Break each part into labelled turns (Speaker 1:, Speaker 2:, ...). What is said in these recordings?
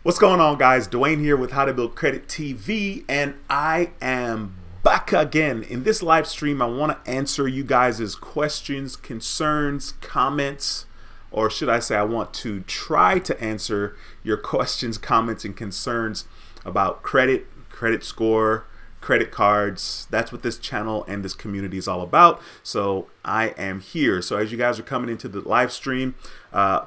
Speaker 1: What's going on, guys? Dwayne here with How to Build Credit TV, and I am back again. In this live stream, I want to answer you guys' questions, concerns, comments, or should I say I want to try to answer your questions, comments, and concerns about credit score, credit cards. That's what this channel and this community is all about. So I am here. So as you guys are coming into the live stream,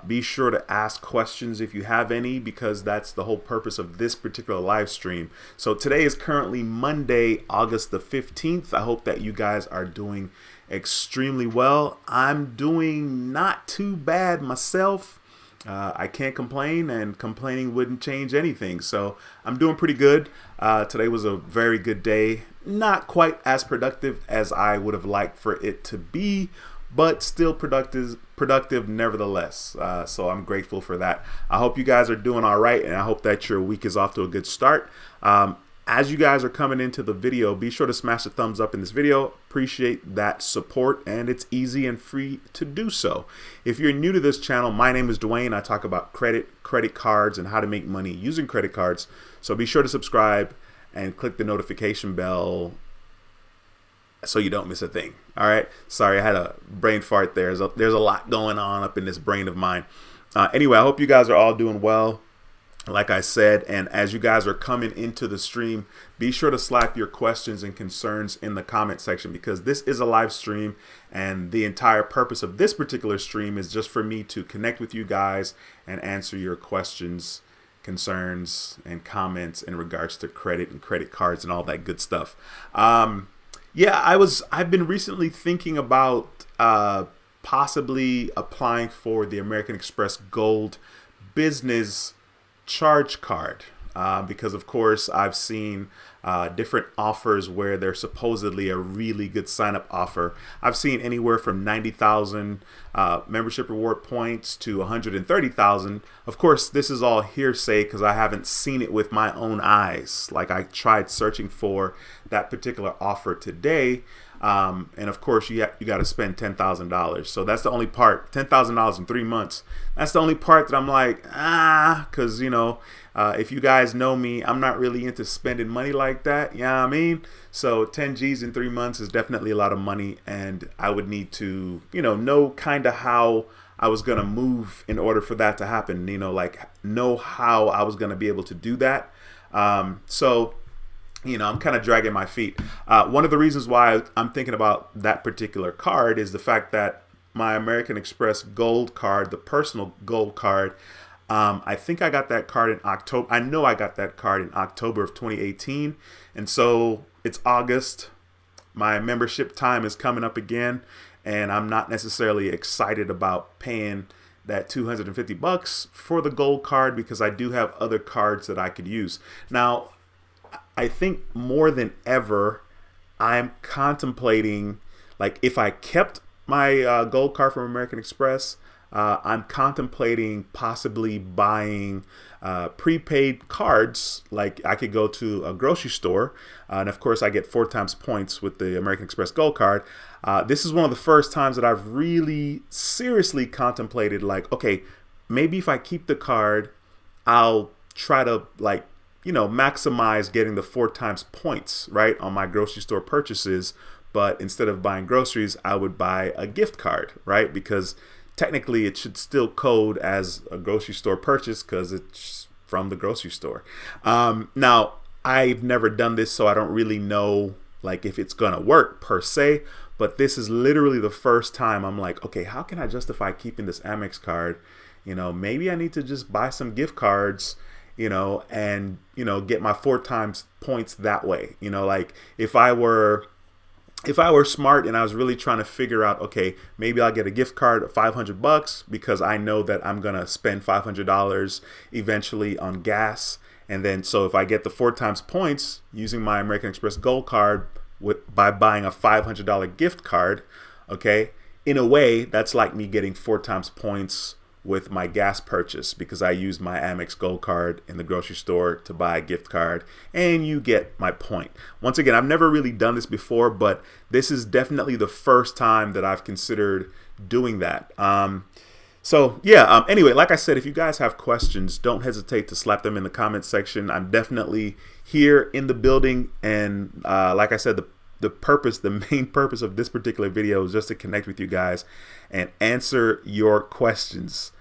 Speaker 1: be sure to ask questions if you have any, because that's the whole purpose of this particular live stream. So today is currently Monday, August the 15th. I hope that you guys are doing extremely well. I'm doing not too bad myself. I can't complain, and complaining wouldn't change anything. So I'm doing pretty good. Today was a very good day. Not quite as productive as I would have liked for it to be, but still productive nevertheless. So I'm grateful for that. I hope you guys are doing all right, and I hope that your week is off to a good start. As you guys are coming into the video, be sure to smash the thumbs up in this video. Appreciate that support, and it's easy and free to do so. If you're new to this channel, my name is Dwayne. I talk about credit cards, and how to make money using credit cards. So be sure to subscribe and click the notification bell so you don't miss a thing. All right. Sorry, I had a brain fart there. There's a lot going on up in this brain of mine. Anyway, I hope you guys are all doing well, like I said, and as you guys are coming into the stream, be sure to slap your questions and concerns in the comment section, because this is a live stream, and the entire purpose of this particular stream is just for me to connect with you guys and answer your questions, concerns, and comments in regards to credit and credit cards and all that good stuff. Yeah, I've been recently thinking about possibly applying for the American Express Gold Business Charge Card, because of course I've seen different offers where they're supposedly a really good sign-up offer. I've seen anywhere from 90,000 membership reward points to 130,000. Of course, this is all hearsay because I haven't seen it with my own eyes. Like, I tried searching for that particular offer today, and of course you got to spend $10,000. So that's the only part. $10,000 in 3 months. That's the only part that I'm like, because if you guys know me, I'm not really into spending money like that. You know what I mean? So 10 G's in 3 months is definitely a lot of money, and I would need to know kind of how I was gonna move in order for that to happen. Like, know how I was gonna be able to do that. So I'm kind of dragging my feet. One of the reasons why I'm thinking about that particular card is the fact that my American Express Gold card, the personal Gold card, I think I got that card in October. I know I got that card in October of 2018. And so it's August. My membership time is coming up again, and I'm not necessarily excited about paying that $250 for the Gold card, because I do have other cards that I could use. Now, I think more than ever, I'm contemplating, like, if I kept my Gold card from American Express, I'm contemplating possibly buying prepaid cards. Like, I could go to a grocery store, and of course I get 4 times points with the American Express Gold card. This is one of the first times that I've really seriously contemplated, like, okay, maybe if I keep the card, I'll try to, like, maximize getting the 4 times points, right, on my grocery store purchases. But instead of buying groceries, I would buy a gift card, right? Because technically it should still code as a grocery store purchase because it's from the grocery store. Now, I've never done this, so I don't really know, like, if it's gonna work per se, but this is literally the first time I'm like, okay, how can I justify keeping this Amex card? Maybe I need to just buy some gift cards, and get my 4 times points that way. Like, if I were smart and I was really trying to figure out, okay, maybe I'll get a gift card of $500 because I know that I'm gonna spend $500 eventually on gas, and then so if I get the 4 times points using my American Express Gold card by buying a $500 gift card, okay, in a way that's like me getting 4 times points with my gas purchase, because I used my Amex Gold card in the grocery store to buy a gift card, and you get my point. Once again, I've never really done this before, but this is definitely the first time that I've considered doing that. So yeah, anyway, like I said, if you guys have questions, don't hesitate to slap them in the comments section. I'm definitely here in the building, and like I said, the main purpose of this particular video is just to connect with you guys and answer your questions.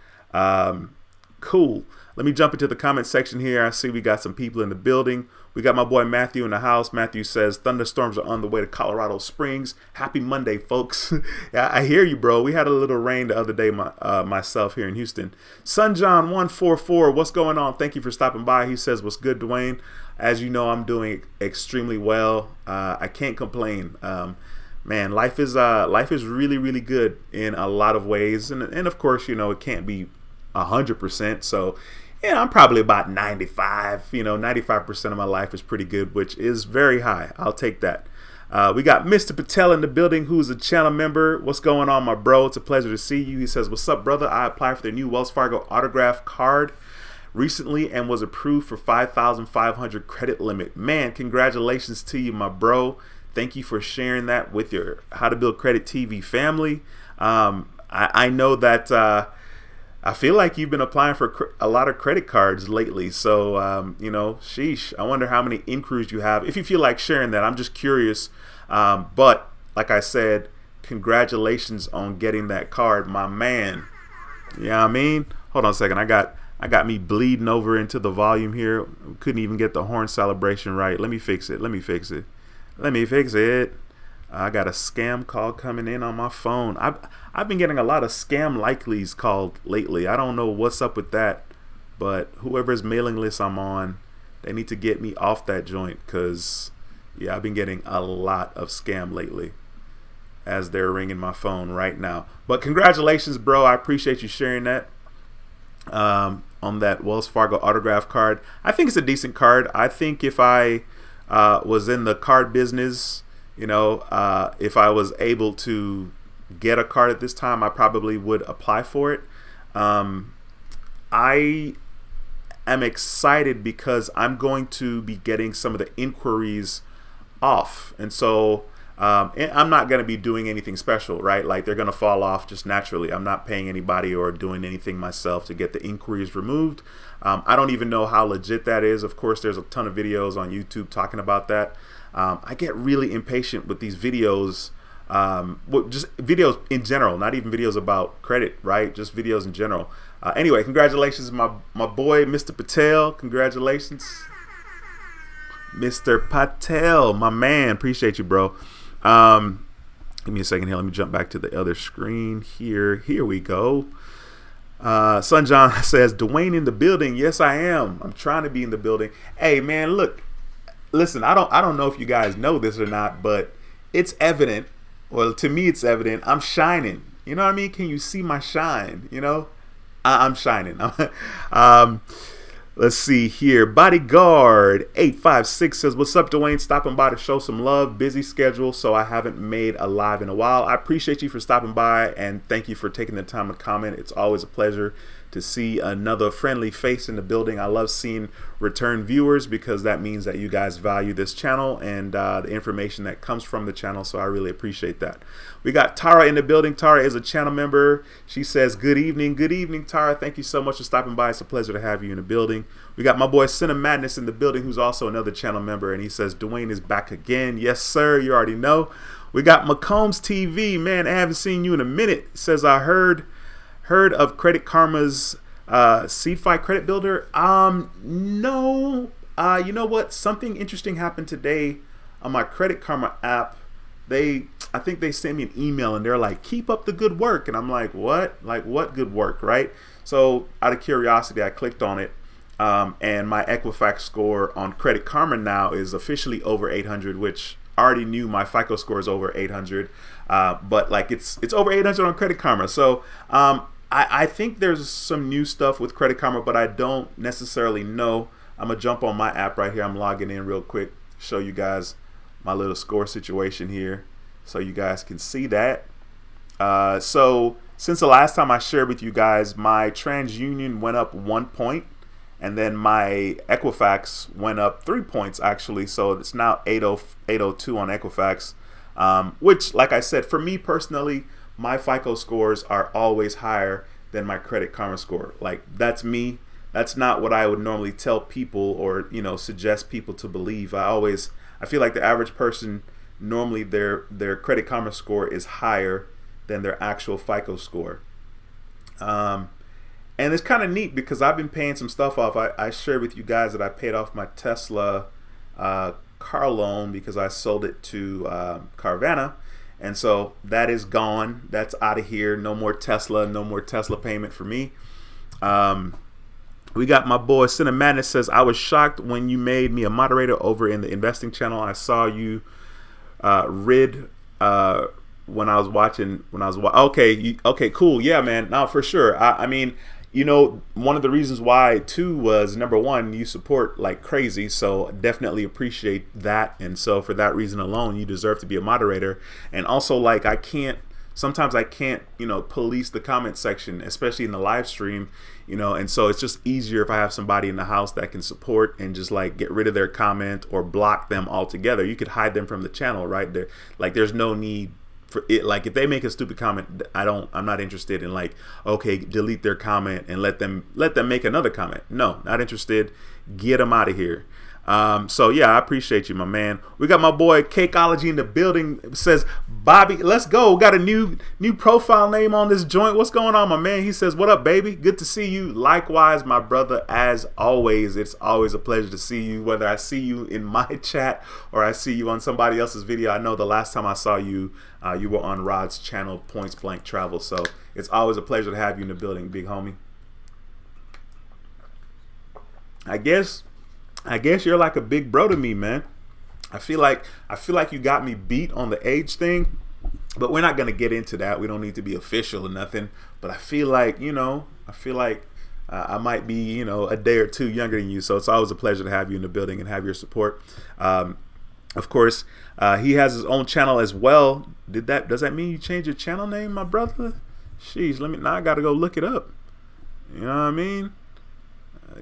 Speaker 1: Cool. Let me jump into the comment section here. I see we got some people in the building. We got my boy Matthew in the house. Matthew says, thunderstorms are on the way to Colorado Springs. Happy Monday, folks. Yeah, I hear you, bro. We had a little rain the other day myself here in Houston. Sunjohn144, what's going on? Thank you for stopping by. He says, what's good, Dwayne? As you know, I'm doing extremely well. I can't complain. Man, life is really, really good in a lot of ways. And of course, it can't be 100%. So, I'm probably about 95. 95% of my life is pretty good, which is very high. I'll take that. We got Mr. Patel in the building, who's a channel member. What's going on, my bro? It's a pleasure to see you. He says, what's up, brother? I applied for the new Wells Fargo autograph card recently and was approved for 5,500 credit limit. Man, congratulations to you, my bro. Thank you for sharing that with your How to Build Credit TV family. I know that I feel like you've been applying for a lot of credit cards lately. So, sheesh, I wonder how many inquiries you have. If you feel like sharing that, I'm just curious. But like I said, congratulations on getting that card, my man. Yeah, I mean, hold on a second. I got me bleeding over into the volume here. Couldn't even get the horn celebration right. Let me fix it. I got a scam call coming in on my phone. I've been getting a lot of scam likelies called lately. I don't know what's up with that, but whoever's mailing list I'm on, they need to get me off that joint, because yeah, I've been getting a lot of scam lately as they're ringing my phone right now. But congratulations, bro. I appreciate you sharing that on that Wells Fargo autograph card. I think it's a decent card. I think if I was in the card business, if I was able to get a card at this time, I probably would apply for it. I am excited because I'm going to be getting some of the inquiries off. And so I'm not going to be doing anything special, right? Like, they're going to fall off just naturally. I'm not paying anybody or doing anything myself to get the inquiries removed. I don't even know how legit that is. Of course, there's a ton of videos on YouTube talking about that. I get really impatient with these videos, just videos in general, not even videos about credit, right? Just videos in general. Anyway, congratulations, my boy, Mr. Patel. Congratulations, Mr. Patel, my man. Appreciate you, bro. Give me a second here. Let me jump back to the other screen here. Here we go. Sunjohn says, Dwayne in the building. Yes, I am. I'm trying to be in the building. Hey, man, look. Listen, I don't know if you guys know this or not, but it's evident. Well, to me, it's evident. I'm shining. You know what I mean? Can you see my shine? I'm shining. Let's see here. Bodyguard 856 says, what's up, Dwayne? Stopping by to show some love. Busy schedule, so I haven't made a live in a while. I appreciate you for stopping by, and thank you for taking the time to comment. It's always a pleasure to see another friendly face in the building. I love seeing return viewers, because that means that you guys value this channel and the information that comes from the channel. So I really appreciate that. We got Tara in the building. Tara is a channel member. She says, good evening. Good evening, Tara. Thank you so much for stopping by. It's a pleasure to have you in the building. We got my boy Cinema Madness in the building, who's also another channel member, and he says, Dwayne is back again. Yes, sir. You already know. We got McCombs TV. Man, I haven't seen you in a minute. Says, I heard of Credit Karma's CFI credit builder. No. You know what? Something interesting happened today on my Credit Karma app. I think they sent me an email and they're like, keep up the good work. And I'm like, what? Like, what good work, right? So out of curiosity, I clicked on it. And my Equifax score on Credit Karma now is officially over 800, which I already knew my FICO score is over 800. But like it's over 800 on Credit Karma. So I think there's some new stuff with Credit Karma, but I don't necessarily know. I'm gonna jump on my app right here. I'm logging in real quick, show you guys my little score situation here so you guys can see that. So since the last time I shared with you guys, my TransUnion went up 1 point, and then my Equifax went up 3 points actually. So it's now 802 on Equifax, which, like I said, for me personally, my FICO scores are always higher than my Credit Karma score. Like, that's me. That's not what I would normally tell people or, suggest people to believe. I feel like the average person, normally their Credit Karma score is higher than their actual FICO score. And it's kind of neat because I've been paying some stuff off. I shared with you guys that I paid off my Tesla car loan because I sold it to Carvana. And so that is gone. That's out of here. No more Tesla. No more Tesla payment for me. We got my boy Cinematic says, I was shocked when you made me a moderator over in the investing channel. I saw you when I was watching. Okay, cool. Yeah, man. No, for sure. I mean, one of the reasons why too was, number one, you support like crazy, so definitely appreciate that. And so for that reason alone, you deserve to be a moderator. And also, like, sometimes I can't, police the comment section, especially in the live stream, and so it's just easier if I have somebody in the house that can support and just like get rid of their comment or block them altogether. You could hide them from the channel, right? There's no need for it. Like, if they make a stupid comment, I'm not interested in like, okay, delete their comment and let them make another comment. No, not interested. Get them out of here. So yeah, I appreciate you, my man. We got my boy Cakeology in the building. It says, Bobby, let's go. We got a new profile name on this joint. What's going on, my man? He says, what up, baby? Good to see you. Likewise, my brother, as always. It's always a pleasure to see you, whether I see you in my chat or I see you on somebody else's video. I know the last time I saw you, you were on Rod's channel, Points Blank Travel. So it's always a pleasure to have you in the building, big homie. I guess you're like a big bro to me, man. I feel like you got me beat on the age thing, but we're not gonna get into that. We don't need to be official or nothing. But I feel like I might be a day or two younger than you. So it's always a pleasure to have you in the building and have your support. Of course, he has his own channel as well. Does that mean you changed your channel name, my brother? Sheesh, now I gotta go look it up. You know what I mean?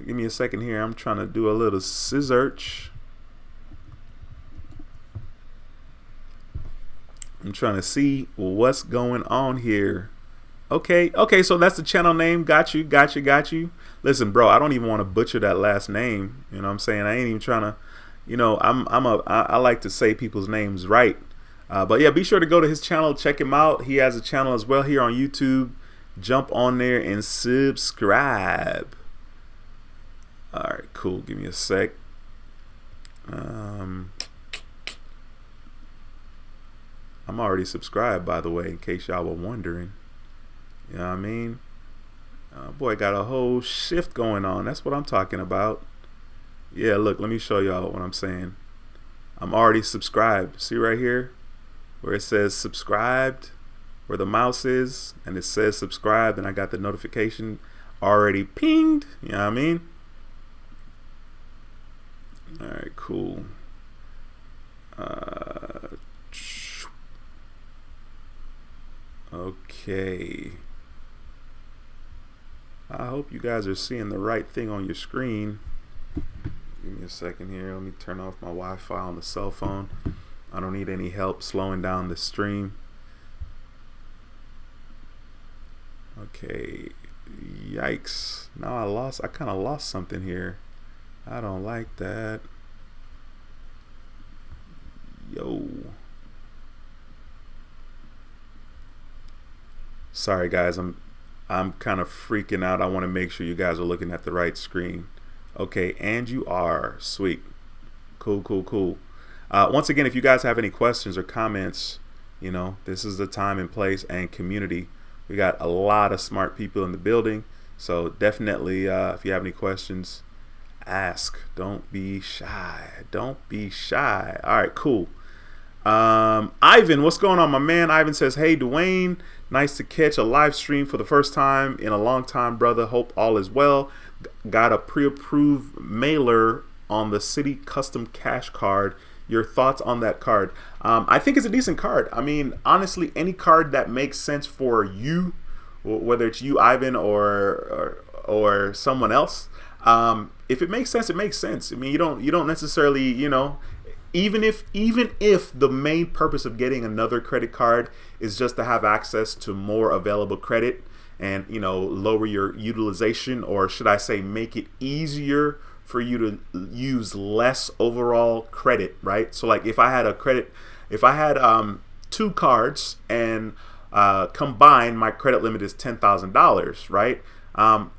Speaker 1: Give me a second here. I'm trying to do a little search. I'm trying to see what's going on here. Okay, so that's the channel name. Got you. Listen, bro, I don't even want to butcher that last name. You know what I'm saying? I ain't even trying to, I like to say people's names right. But yeah, be sure to go to his channel, check him out. He has a channel as well here on YouTube. Jump on there and subscribe. All right, cool. Give me a sec. I'm already subscribed, by the way, in case y'all were wondering. You know what I mean? Boy, got a whole shift going on. That's what I'm talking about. Yeah, look, let me show y'all what I'm saying. I'm already subscribed. See right here where it says subscribed, where the mouse is, and it says subscribed, and I got the notification already pinged. You know what I mean? All right, cool. Okay. I hope you guys are seeing the right thing on your screen. Give me a second here. Let me turn off my Wi-Fi on the cell phone. I don't need any help slowing down the stream. Okay. Yikes. Now I kind of lost something here. I don't like that. Yo. Sorry guys, I'm kind of freaking out. I want to make sure you guys are looking at the right screen. Okay, and you are. Sweet. Cool. Once again, if you guys have any questions or comments, this is the time and place and community. We got a lot of smart people in the building. So definitely, if you have any questions, ask. Don't be shy. All right, cool. Ivan, what's going on, my man? Ivan says, hey, Dwayne, nice to catch a live stream for the first time in a long time, brother. Hope all is well. Got a pre-approved mailer on the Citi custom cash card. Your thoughts on that card? I think it's a decent card. I mean, honestly, any card that makes sense for you, whether it's you, Ivan, or someone else, if it makes sense, it makes sense. I mean, you don't necessarily, even if the main purpose of getting another credit card is just to have access to more available credit and lower your utilization, or should I say make it easier for you to use less overall credit, right? So like if I had two cards and combined my credit limit is $10,000, right?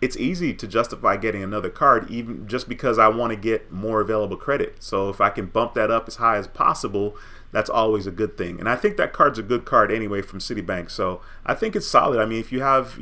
Speaker 1: It's easy to justify getting another card, even just because I want to get more available credit. So if I can bump that up as high as possible, that's always a good thing. And I think that card's a good card anyway from Citibank. So I think it's solid. I mean, if you have,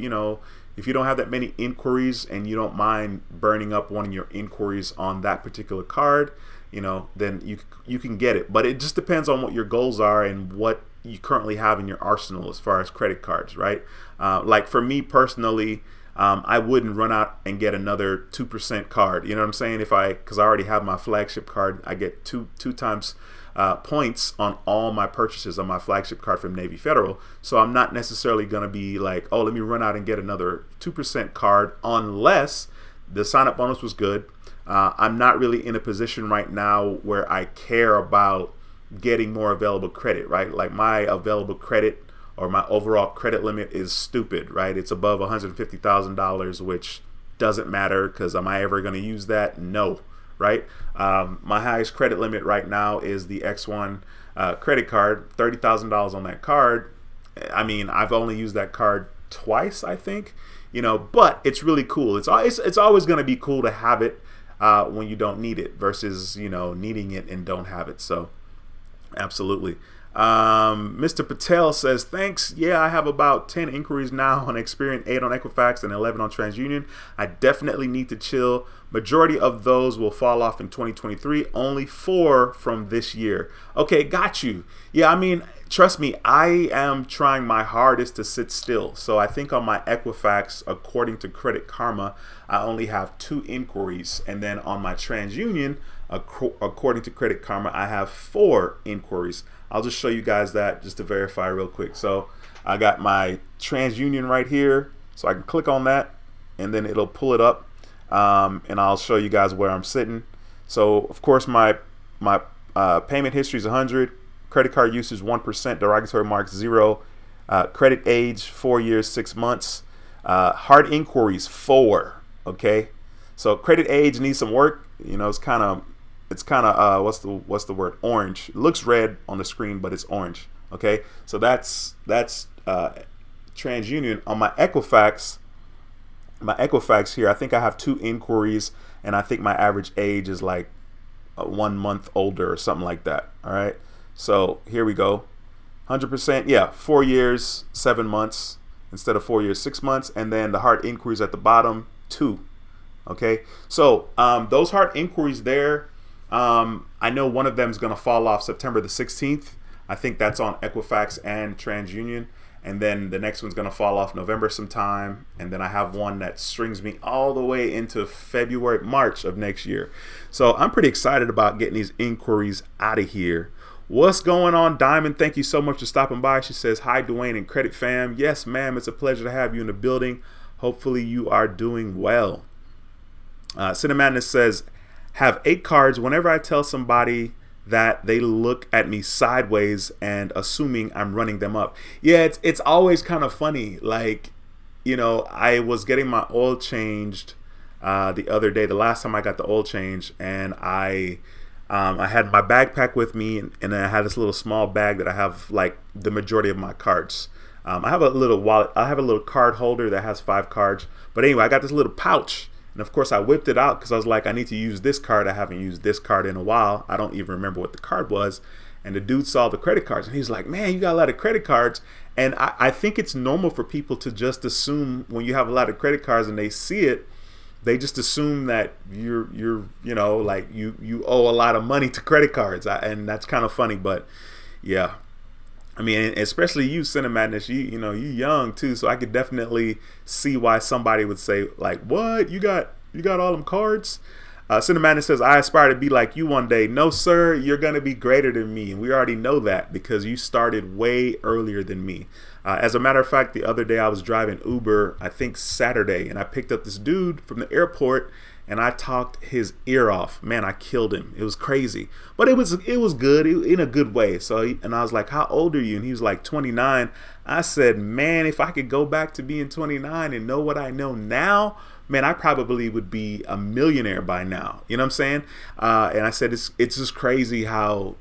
Speaker 1: if you don't have that many inquiries and you don't mind burning up one of your inquiries on that particular card, then you can get it. But it just depends on what your goals are and what you currently have in your arsenal as far as credit cards, right? Like for me personally, I wouldn't run out and get another 2% card. You know what I'm saying? Because I already have my flagship card, I get two times points on all my purchases on my flagship card from Navy Federal. So I'm not necessarily going to be like, oh, let me run out and get another 2% card unless the sign up bonus was good. I'm not really in a position right now where I care about getting more available credit, right? Like my available credit or my overall credit limit is stupid, right? It's above $150,000, which doesn't matter because am I ever going to use that? No, right? My highest credit limit right now is the X1 credit card, $30,000 on that card. I mean, I've only used that card twice, I think, but it's really cool. It's always going to be cool to have it when you don't need it versus, needing it and don't have it. So absolutely. Mr. Patel says, thanks. Yeah, I have about 10 inquiries now on Experian, 8 on Equifax, and 11 on TransUnion. I definitely need to chill. Majority of those will fall off in 2023. Only 4 from this year. Okay, got you. Yeah, I mean, trust me, I am trying my hardest to sit still. So I think on my Equifax, according to Credit Karma, I only have 2 inquiries. And then on my TransUnion, according to Credit Karma, I have 4 inquiries. I'll just show you guys that just to verify real quick. So I got my TransUnion right here. So I can click on that and then it'll pull it up. And I'll show you guys where I'm sitting. So of course my payment history is 100. Credit card usage 1%. Derogatory marks 0. Credit age 4 years 6 months. Hard inquiries 4. Okay. So credit age needs some work. It's kind of what's the word, orange. It looks red on the screen, but it's orange. Okay, so that's TransUnion. On my Equifax here, I think I have 2 inquiries, and I think my average age is like 1 month older or something like that. All right, so here we go. 100%, yeah, 4 years 7 months instead of 4 years 6 months, and then the hard inquiries at the bottom 2. Okay, so those hard inquiries there, I know one of them is going to fall off September the 16th. I think that's on Equifax and TransUnion. And then the next one's going to fall off November sometime. And then I have one that strings me all the way into March of next year. So I'm pretty excited about getting these inquiries out of here. What's going on, Diamond? Thank you so much for stopping by. She says, hi, Dwayne and Credit Fam. Yes, ma'am. It's a pleasure to have you in the building. Hopefully you are doing well. Cinemadness says, have 8 cards. Whenever I tell somebody that, they look at me sideways and assuming I'm running them up. Yeah, it's always kind of funny. Like, I was getting my oil changed the other day, the last time I got the oil change, and I had my backpack with me, and I had this little small bag that I have like the majority of my cards. I have a little wallet. I have a little card holder that has 5 cards. But anyway, I got this little pouch. And of course I whipped it out because I was like, I need to use this card. I haven't used this card in a while. I don't even remember what the card was. And the dude saw the credit cards and he's like, man, you got a lot of credit cards. And I think it's normal for people to just assume when you have a lot of credit cards and they see it, they just assume that you're like you owe a lot of money to credit cards. And that's kind of funny, but yeah. I mean, especially you, Cinemadness, you young too, so I could definitely see why somebody would say like, "What? You got all them cards?" Cinemadness says, "I aspire to be like you one day." No, sir, you're gonna be greater than me, and we already know that because you started way earlier than me. As a matter of fact, the other day I was driving Uber, I think Saturday, and I picked up this dude from the airport, and I talked his ear off. Man, I killed him. It was crazy, but it was good in a good way. So and I was like, "How old are you?" And he was like, 29. I said, "Man, if I could go back to being 29 and know what I know now, man, I probably would be a millionaire by now." You know what I'm saying? And I said, it's just crazy how,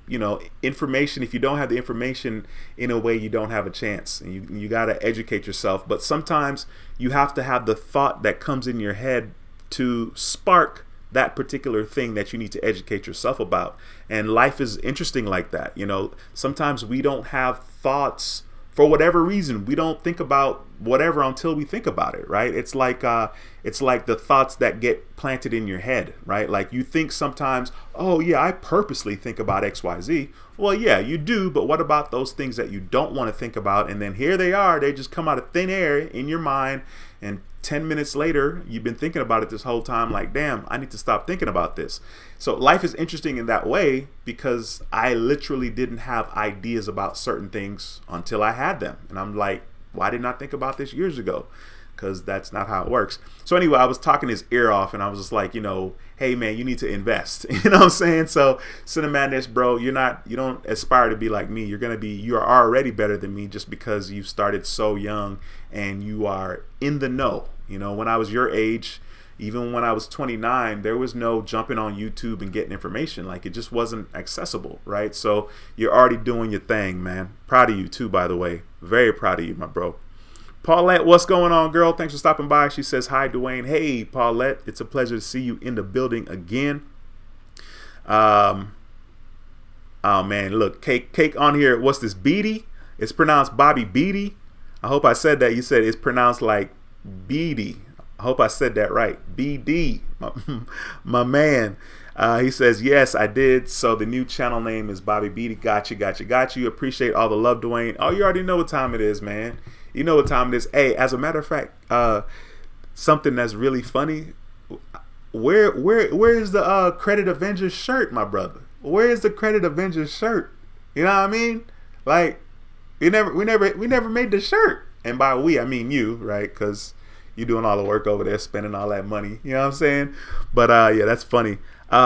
Speaker 1: information, if you don't have the information, in a way, you don't have a chance. And you got to educate yourself. But sometimes you have to have the thought that comes in your head to spark that particular thing that you need to educate yourself about. And life is interesting like that. Sometimes we don't have thoughts for whatever reason. We don't think about whatever until we think about it, right? It's like the thoughts that get planted in your head, right? Like you think sometimes, oh yeah, I purposely think about XYZ. Well, yeah, you do, but what about those things that you don't want to think about? And then here they are, they just come out of thin air in your mind, and 10 minutes later, you've been thinking about it this whole time, like, damn, I need to stop thinking about this. So life is interesting in that way, because I literally didn't have ideas about certain things until I had them. And I'm like, why didn't I think about this years ago? Because that's not how it works. So anyway, I was talking his ear off, and I was just like, hey man, you need to invest. You know what I'm saying? So Cinemadness, bro, you don't aspire to be like me. You are already better than me, just because you started so young and you are in the know. When I was your age, even when I was 29, there was no jumping on YouTube and getting information. Like, it just wasn't accessible, right? So you're already doing your thing, man. Proud of you too, by the way. Very proud of you, my bro. Paulette, what's going on, girl? Thanks for stopping by. She says, hi, Dwayne. Hey, Paulette. It's a pleasure to see you in the building again. Oh, man, look, cake on here. What's this, Beatty? It's pronounced Bobby Beatty. I hope I said that. You said it's pronounced like Beatty. I hope I said that right. BD, my man. He says, yes, I did. So the new channel name is Bobby Beatty. Got you. Appreciate all the love, Dwayne. Oh, you already know what time it is, man. You know what time it is. Hey, as a matter of fact, something that's really funny. Where is the Credit Avengers shirt, my brother? Where is the Credit Avengers shirt? You know what I mean? Like, we never made the shirt. And by we, I mean you, right? Because you're doing all the work over there, spending all that money. You know what I'm saying? But yeah, that's funny.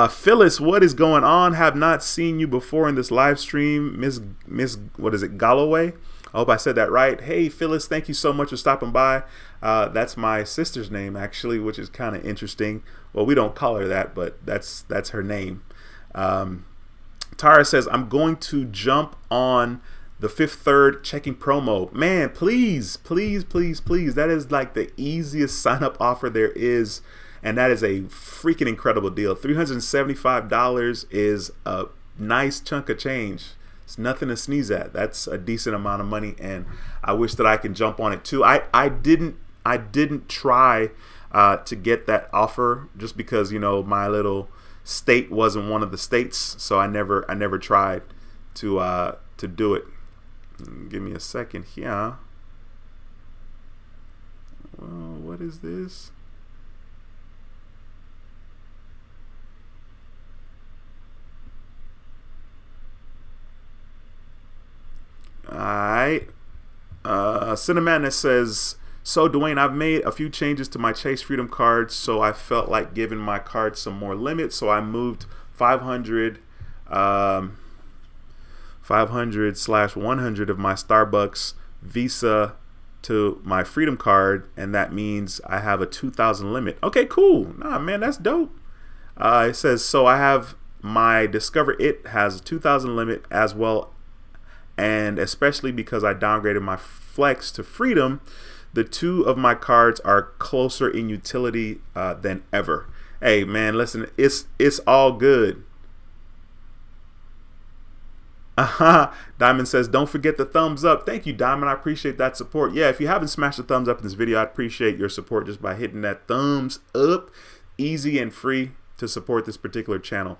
Speaker 1: Phyllis, what is going on? Have not seen you before in this live stream. Miss, what is it, Galloway? I hope I said that right. Hey, Phyllis, thank you so much for stopping by. That's my sister's name, actually, which is kind of interesting. Well, we don't call her that, but that's her name. Tara says, I'm going to jump on the Fifth Third checking promo. Man, please. That is like the easiest sign up offer there is. And that is a freaking incredible deal. $375 is a nice chunk of change. It's nothing to sneeze at. That's a decent amount of money, and I wish that I can jump on it too. I didn't try to get that offer just because my little state wasn't one of the states, so I never tried to do it. Give me a second here. Well, what is this? Alright. Cinemadness says, so Dwayne, I've made a few changes to my Chase Freedom cards, so I felt like giving my card some more limit, so I moved 500 500/100 of my Starbucks Visa to my Freedom card, and that means I have a 2,000 limit. Okay, cool. Nah, man, that's dope. It says, so I have my Discover It has a 2,000 limit as well, and especially because I downgraded my Flex to Freedom, the two of my cards are closer in utility than ever. Hey, man, listen, it's all good. Diamond says, don't forget the thumbs up. Thank you, Diamond. I appreciate that support. Yeah, if you haven't smashed the thumbs up in this video, I appreciate your support just by hitting that thumbs up. Easy and free to support this particular channel,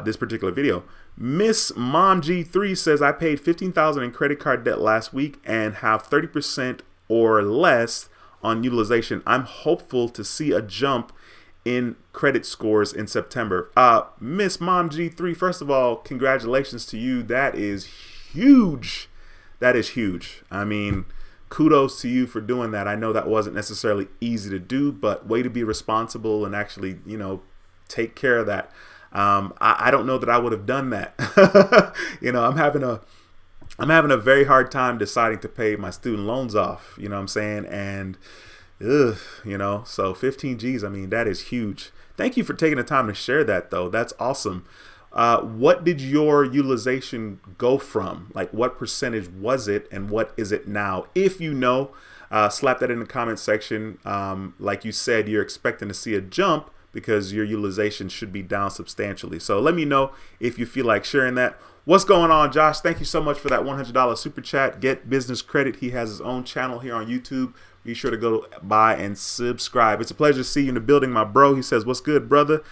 Speaker 1: this particular video. Miss Mom G3 says, I paid $15,000 in credit card debt last week and have 30% or less on utilization. I'm hopeful to see a jump in credit scores in September. Miss Mom G3, first of all, congratulations to you. That is huge. That is huge. I mean, kudos to you for doing that. I know that wasn't necessarily easy to do, but way to be responsible and actually, take care of that. I don't know that I would have done that. I'm having a very hard time deciding to pay my student loans off. You know what I'm saying? And, so 15 G's, I mean, that is huge. Thank you for taking the time to share that, though. That's awesome. What did your utilization go from? Like, what percentage was it and what is it now? If you know, slap that in the comment section. Like you said, you're expecting to see a jump because your utilization should be down substantially. So let me know if you feel like sharing that. What's going on, Josh? Thank you so much for that $100 super chat. Get Business Credit. He has his own channel here on YouTube. Be sure to go by and subscribe. It's a pleasure to see you in the building, my bro. He says, what's good, brother?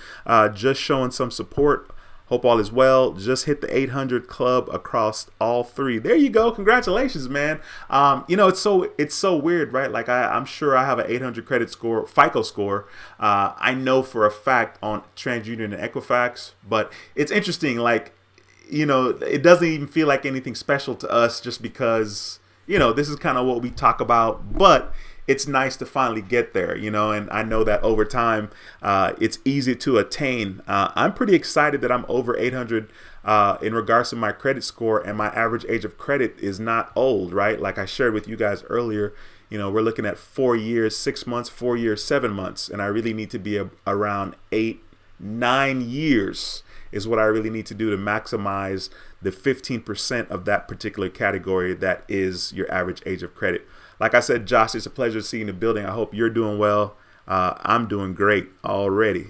Speaker 1: Just showing some support. Hope all is well. Just hit the 800 club across all three. There you go. Congratulations, man. It's so weird, right? Like I'm sure I have an 800 credit score, FICO score. I know for a fact on TransUnion and Equifax, but it's interesting. Like, it doesn't even feel like anything special to us just because, this is kind of what we talk about, but it's nice to finally get there, and I know that over time, it's easy to attain. I'm pretty excited that I'm over 800 in regards to my credit score, and my average age of credit is not old, right? Like I shared with you guys earlier, we're looking at 4 years, 6 months, 4 years, 7 months, and I really need to be around 8-9 years is what I really need to do to maximize the 15% of that particular category that is your average age of credit. Like I said, Josh, it's a pleasure to see you in the building. I hope you're doing well. I'm doing great already.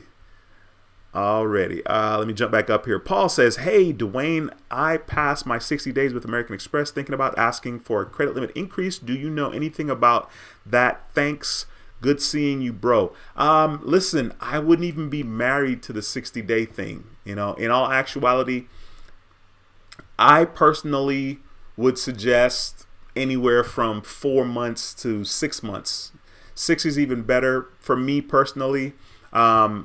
Speaker 1: Let me jump back up here. Paul says, hey, Dwayne, I passed my 60 days with American Express, thinking about asking for a credit limit increase. Do you know anything about that? Thanks. Good seeing you, bro. Listen, I wouldn't even be married to the 60-day thing. In all actuality, I personally would suggest anywhere from 4 months to 6 months. 6 is even better for me personally. I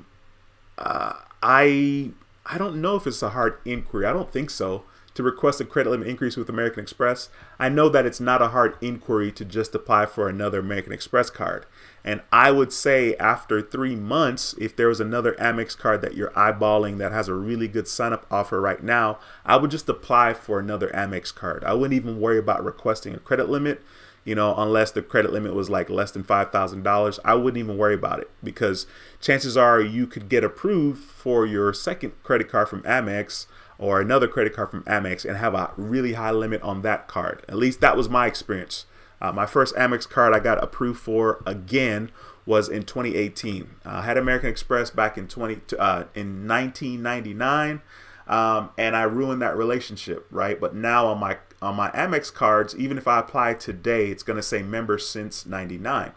Speaker 1: don't know if it's a hard inquiry. I don't think so. To request a credit limit increase with American Express. I know that it's not a hard inquiry to just apply for another American Express card. And I would say after 3 months, if there was another Amex card that you're eyeballing that has a really good sign-up offer right now, I would just apply for another Amex card. I wouldn't even worry about requesting a credit limit, unless the credit limit was like less than $5,000. I wouldn't even worry about it because chances are you could get approved for your second credit card from Amex or another credit card from Amex and have a really high limit on that card. At least that was my experience. My first Amex card I got approved for again was in 2018. I had American Express back in 1999, and I ruined that relationship, right? But now on my Amex cards, even if I apply today, it's going to say member since '99.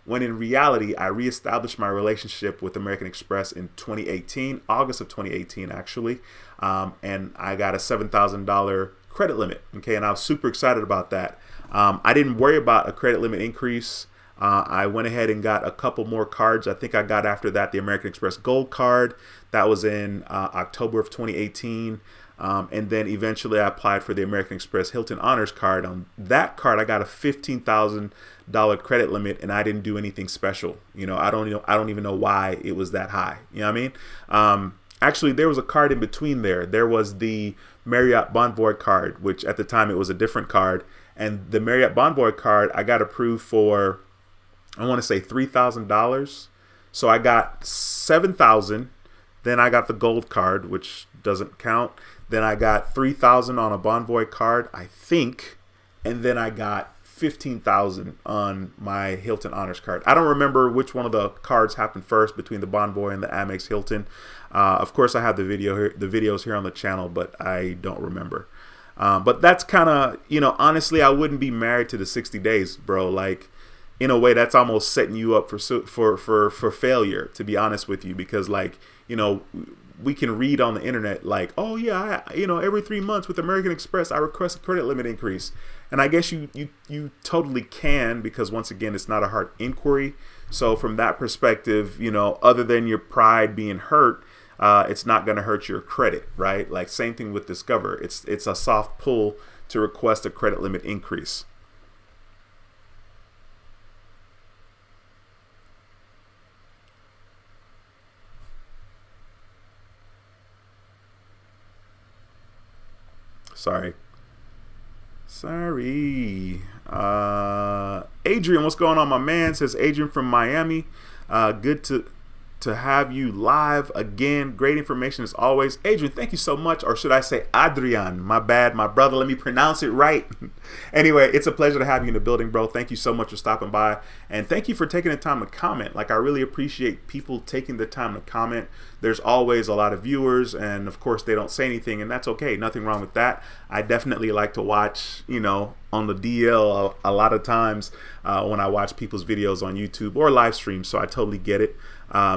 Speaker 1: When in reality, I reestablished my relationship with American Express in 2018, August of 2018, actually. And I got a $7,000 credit limit. Okay. And I was super excited about that. I didn't worry about a credit limit increase. I went ahead and got a couple more cards. I think I got after that the American Express Gold card. That was in October of 2018. And then eventually I applied for the American Express Hilton Honors card. On that card, I got a $15,000 credit limit, and I didn't do anything special. I don't even know why it was that high. You know what I mean? Actually, there was a card in between there. There was the Marriott Bonvoy card, which at the time it was a different card. And the Marriott Bonvoy card, I got approved for, I want to say $3,000. So I got $7,000. Then I got the gold card, which doesn't count. Then I got $3,000 on a Bonvoy card, I think. And then I got $15,000 on my Hilton Honors card. I don't remember which one of the cards happened first between the Bonvoy and the Amex Hilton. Of course, I have the videos here on the channel, but I don't remember. But that's kind of, honestly, I wouldn't be married to the 60 days, bro. Like, in a way, that's almost setting you up for failure, to be honest with you, because we can read on the internet like, oh yeah, every 3 months with American Express, I request a credit limit increase. And I guess you totally can, because once again, it's not a hard inquiry. So from that perspective, other than your pride being hurt, it's not going to hurt your credit, right? Like same thing with Discover. It's a soft pull to request a credit limit increase. Sorry. Adrian, what's going on, my man? Says Adrian from Miami. Good to have you live again. Great information as always. Adrian, thank you so much. Or should I say Adrian? My bad, my brother. Let me pronounce it right. Anyway, it's a pleasure to have you in the building, bro. Thank you so much for stopping by. And thank you for taking the time to comment. Like, I really appreciate people taking the time to comment. There's always a lot of viewers, and of course they don't say anything, and that's okay. Nothing wrong with that. I definitely like to watch, on the DL a lot of times when I watch people's videos on YouTube or live streams, so I totally get it.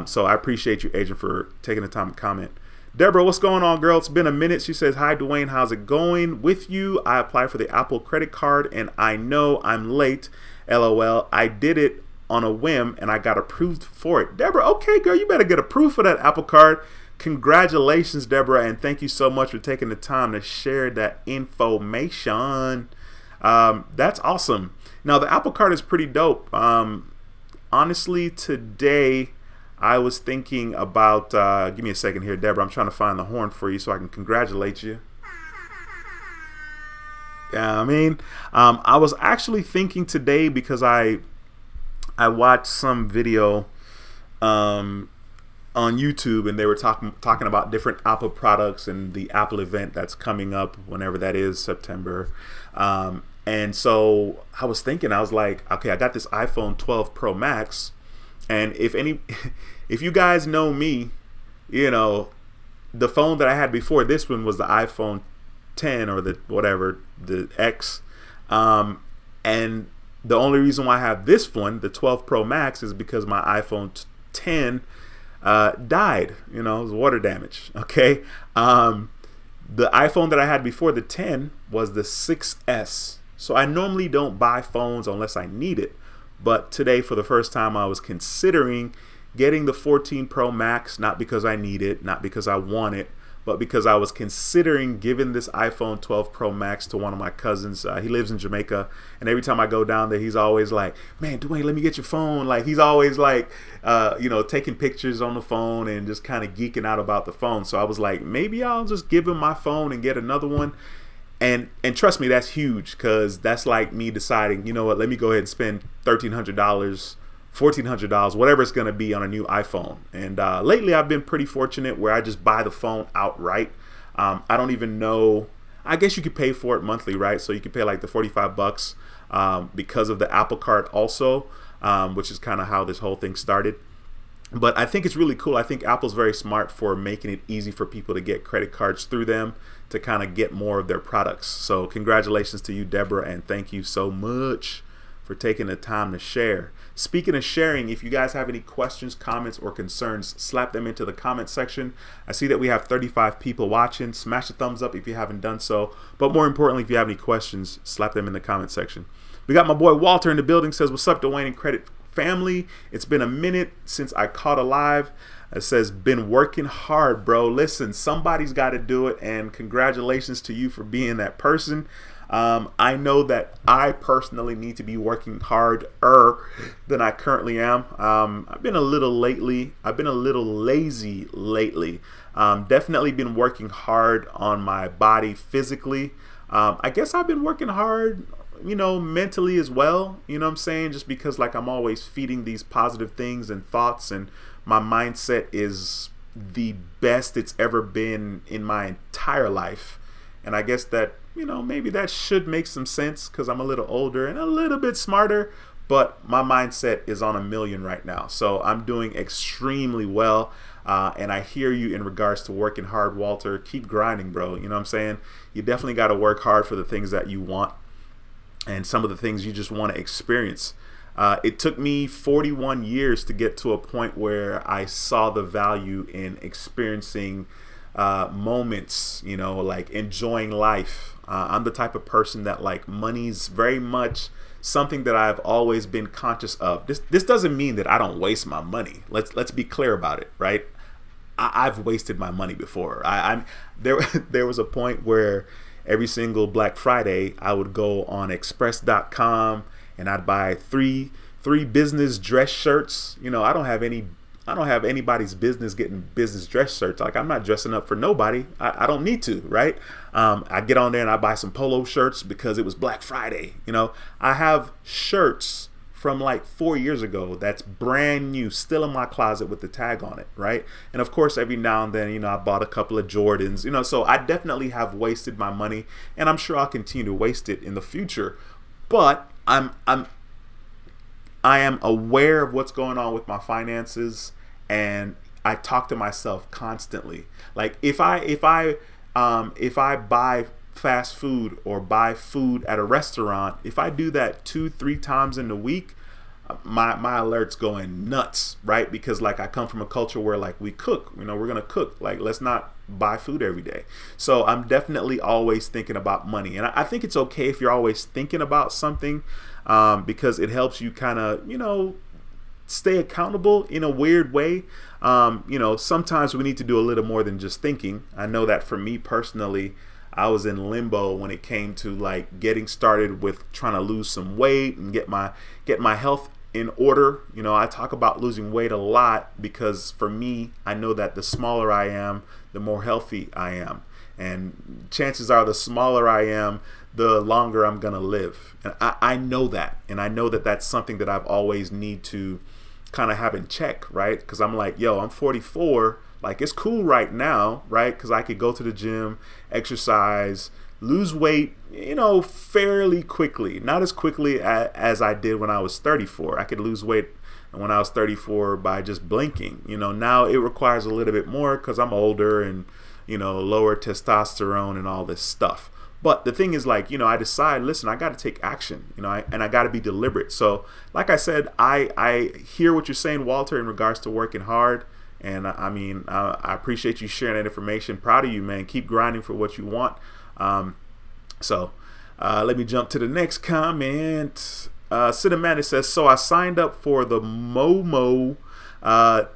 Speaker 1: So I appreciate you, Adrian, for taking the time to comment. Deborah, what's going on, girl? It's been a minute. She says, hi, Dwayne. How's it going with you? I applied for the Apple credit card, and I know I'm late. LOL. I did it on a whim, and I got approved for it. Deborah, okay, girl, you better get approved for that Apple card. Congratulations, Deborah, and thank you so much for taking the time to share that information. That's awesome. Now, the Apple card is pretty dope. Honestly, today I was thinking about, give me a second here, Deborah. I'm trying to find the horn for you so I can congratulate you. Yeah, I was actually thinking today because I watched some video on YouTube, and they were talking about different Apple products and the Apple event that's coming up whenever that is, September. And so I was thinking, I was like, okay, I got this iPhone 12 Pro Max, and if you guys know me, the phone that I had before this one was the iPhone 10 or the X, and the only reason why I have this one, the 12 Pro Max, is because my iPhone 10 died. It was water damage. Okay. The iPhone that I had before the 10 was the 6S. So I normally don't buy phones unless I need it. But today, for the first time, I was considering getting the 14 Pro Max, not because I need it, not because I want it, but because I was considering giving this iPhone 12 Pro Max to one of my cousins. He lives in Jamaica, and every time I go down there, he's always like, man, Dwayne, let me get your phone. Like, he's always like, taking pictures on the phone and just kind of geeking out about the phone. So I was like, maybe I'll just give him my phone and get another one. And trust me, that's huge, because that's like me deciding, you know what, let me go ahead and spend $1,300, $1,400, whatever it's going to be on a new iPhone. And lately I've been pretty fortunate where I just buy the phone outright. I don't even know. I guess you could pay for it monthly, right? So you could pay like the $45 because of the Apple card also, which is kind of how this whole thing started. But I think it's really cool. I think Apple's very smart for making it easy for people to get credit cards through them to kind of get more of their products. So congratulations to you, Deborah, and thank you so much for taking the time to share. Speaking of sharing, if you guys have any questions, comments, or concerns, slap them into the comment section. I see that we have 35 people watching. Smash the thumbs up if you haven't done so. But more importantly, if you have any questions, slap them in the comment section. We got my boy Walter in the building. Says, what's up, Dwayne and Credit family? It's been a minute since I caught a live. It says, been working hard, bro. Listen, somebody's got to do it, and congratulations to you for being that person. I know that I personally need to be working harder than I currently am. I've been a little lazy lately. Definitely been working hard on my body physically. I guess I've been working hard, mentally as well. You know what I'm saying? Just because like I'm always feeding these positive things and thoughts, and my mindset is the best it's ever been in my entire life. And I guess that, maybe that should make some sense because I'm a little older and a little bit smarter, but my mindset is on 1,000,000 right now. So I'm doing extremely well. And I hear you in regards to working hard, Walter. Keep grinding, bro. You know what I'm saying? You definitely got to work hard for the things that you want and some of the things you just want to experience. It took me 41 years to get to a point where I saw the value in experiencing moments, like enjoying life. I'm the type of person that like money's very much something that I've always been conscious of. This doesn't mean that I don't waste my money. Let's be clear about it, right? I've wasted my money before. There was a point where every single Black Friday I would go on express.com and I'd buy three business dress shirts. I don't have any I don't have anybody's business getting business dress shirts. Like, I'm not dressing up for nobody. I don't need to, right? I get on there and I buy some polo shirts because it was Black Friday. I have shirts from like 4 years ago that's brand new, still in my closet with the tag on it, right? And of course, every now and then, I bought a couple of Jordans, so I definitely have wasted my money, and I'm sure I'll continue to waste it in the future. But I am aware of what's going on with my finances, and I talk to myself constantly. Like, if I buy fast food or buy food at a restaurant, if I do that 2-3 times in the week, my alerts going nuts, right? Because like, I come from a culture where like we cook, we're gonna cook, like, let's not buy food every day. So I'm definitely always thinking about money, and I think it's okay if you're always thinking about something, because it helps you kind of stay accountable in a weird way. Sometimes we need to do a little more than just thinking. I know that for me personally, I was in limbo when it came to like getting started with trying to lose some weight and get my health in order. I talk about losing weight a lot because for me, I know that the smaller I am, the more healthy I am. And chances are the smaller I am, the longer I'm going to live. And I know that. And I know that that's something that I've always need to kind of have in check, right? Because I'm like, I'm 44. Like, it's cool right now, right? Because I could go to the gym, exercise, lose weight, fairly quickly. Not as quickly as I did when I was 34. I could lose weight when I was 34 by just blinking. Now it requires a little bit more because I'm older and, lower testosterone and all this stuff. But the thing is, like, I decide, listen, I got to take action, and I got to be deliberate. So like I said, I hear what you're saying, Walter, in regards to working hard. And I appreciate you sharing that information. Proud of you, man. Keep grinding for what you want. Let me jump to the next comment. Citibank says, so I signed up for the Momo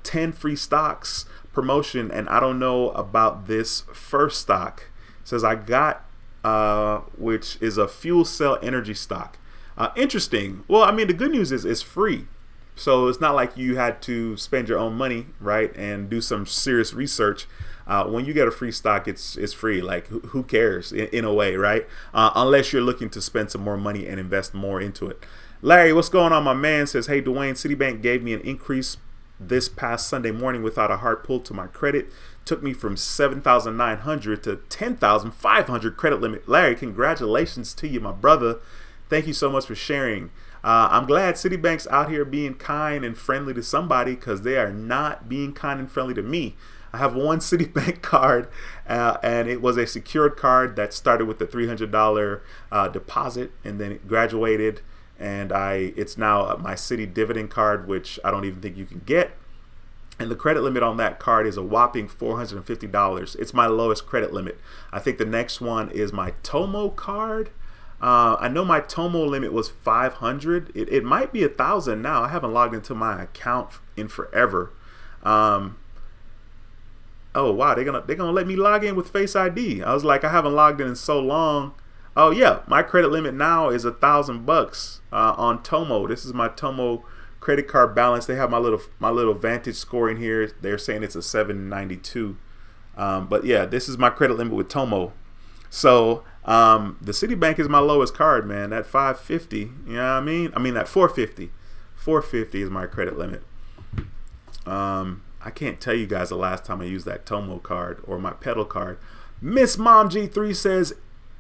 Speaker 1: 10 free stocks promotion, and I don't know about this first stock. It says I got, which is a fuel cell energy stock. Interesting. Well, the good news is it's free. So it's not like you had to spend your own money, right, and do some serious research. When you get a free stock, it's free. Like, who cares in a way, right? Unless you're looking to spend some more money and invest more into it. Larry, what's going on, my man? Says, hey, Dwayne, Citibank gave me an increase this past Sunday morning without a hard pull to my credit. Took me from 7,900 to 10,500 credit limit. Larry, congratulations to you, my brother. Thank you so much for sharing. I'm glad Citibank's out here being kind and friendly to somebody, because they are not being kind and friendly to me. I have one Citibank card, and it was a secured card that started with the $300 deposit, and then it graduated, and it's now my Citi dividend card, which I don't even think you can get. And the credit limit on that card is a whopping $450. It's my lowest credit limit. I think the next one is my Tomo card. I know my Tomo limit was 500. It might be 1,000 now. I haven't logged into my account in forever. Oh wow, they're gonna let me log in with Face ID. I was like, I haven't logged in so long. Oh yeah, my credit limit now is $1,000 on Tomo. This is my Tomo credit card balance. They have my little Vantage score in here. They're saying it's a 792. But yeah, this is my credit limit with Tomo. So the Citibank is my lowest card, man. That 550, you know what I mean? That 450. 450 is my credit limit. I can't tell you guys the last time I used that Tomo card or my pedal card. Miss Mom G3 says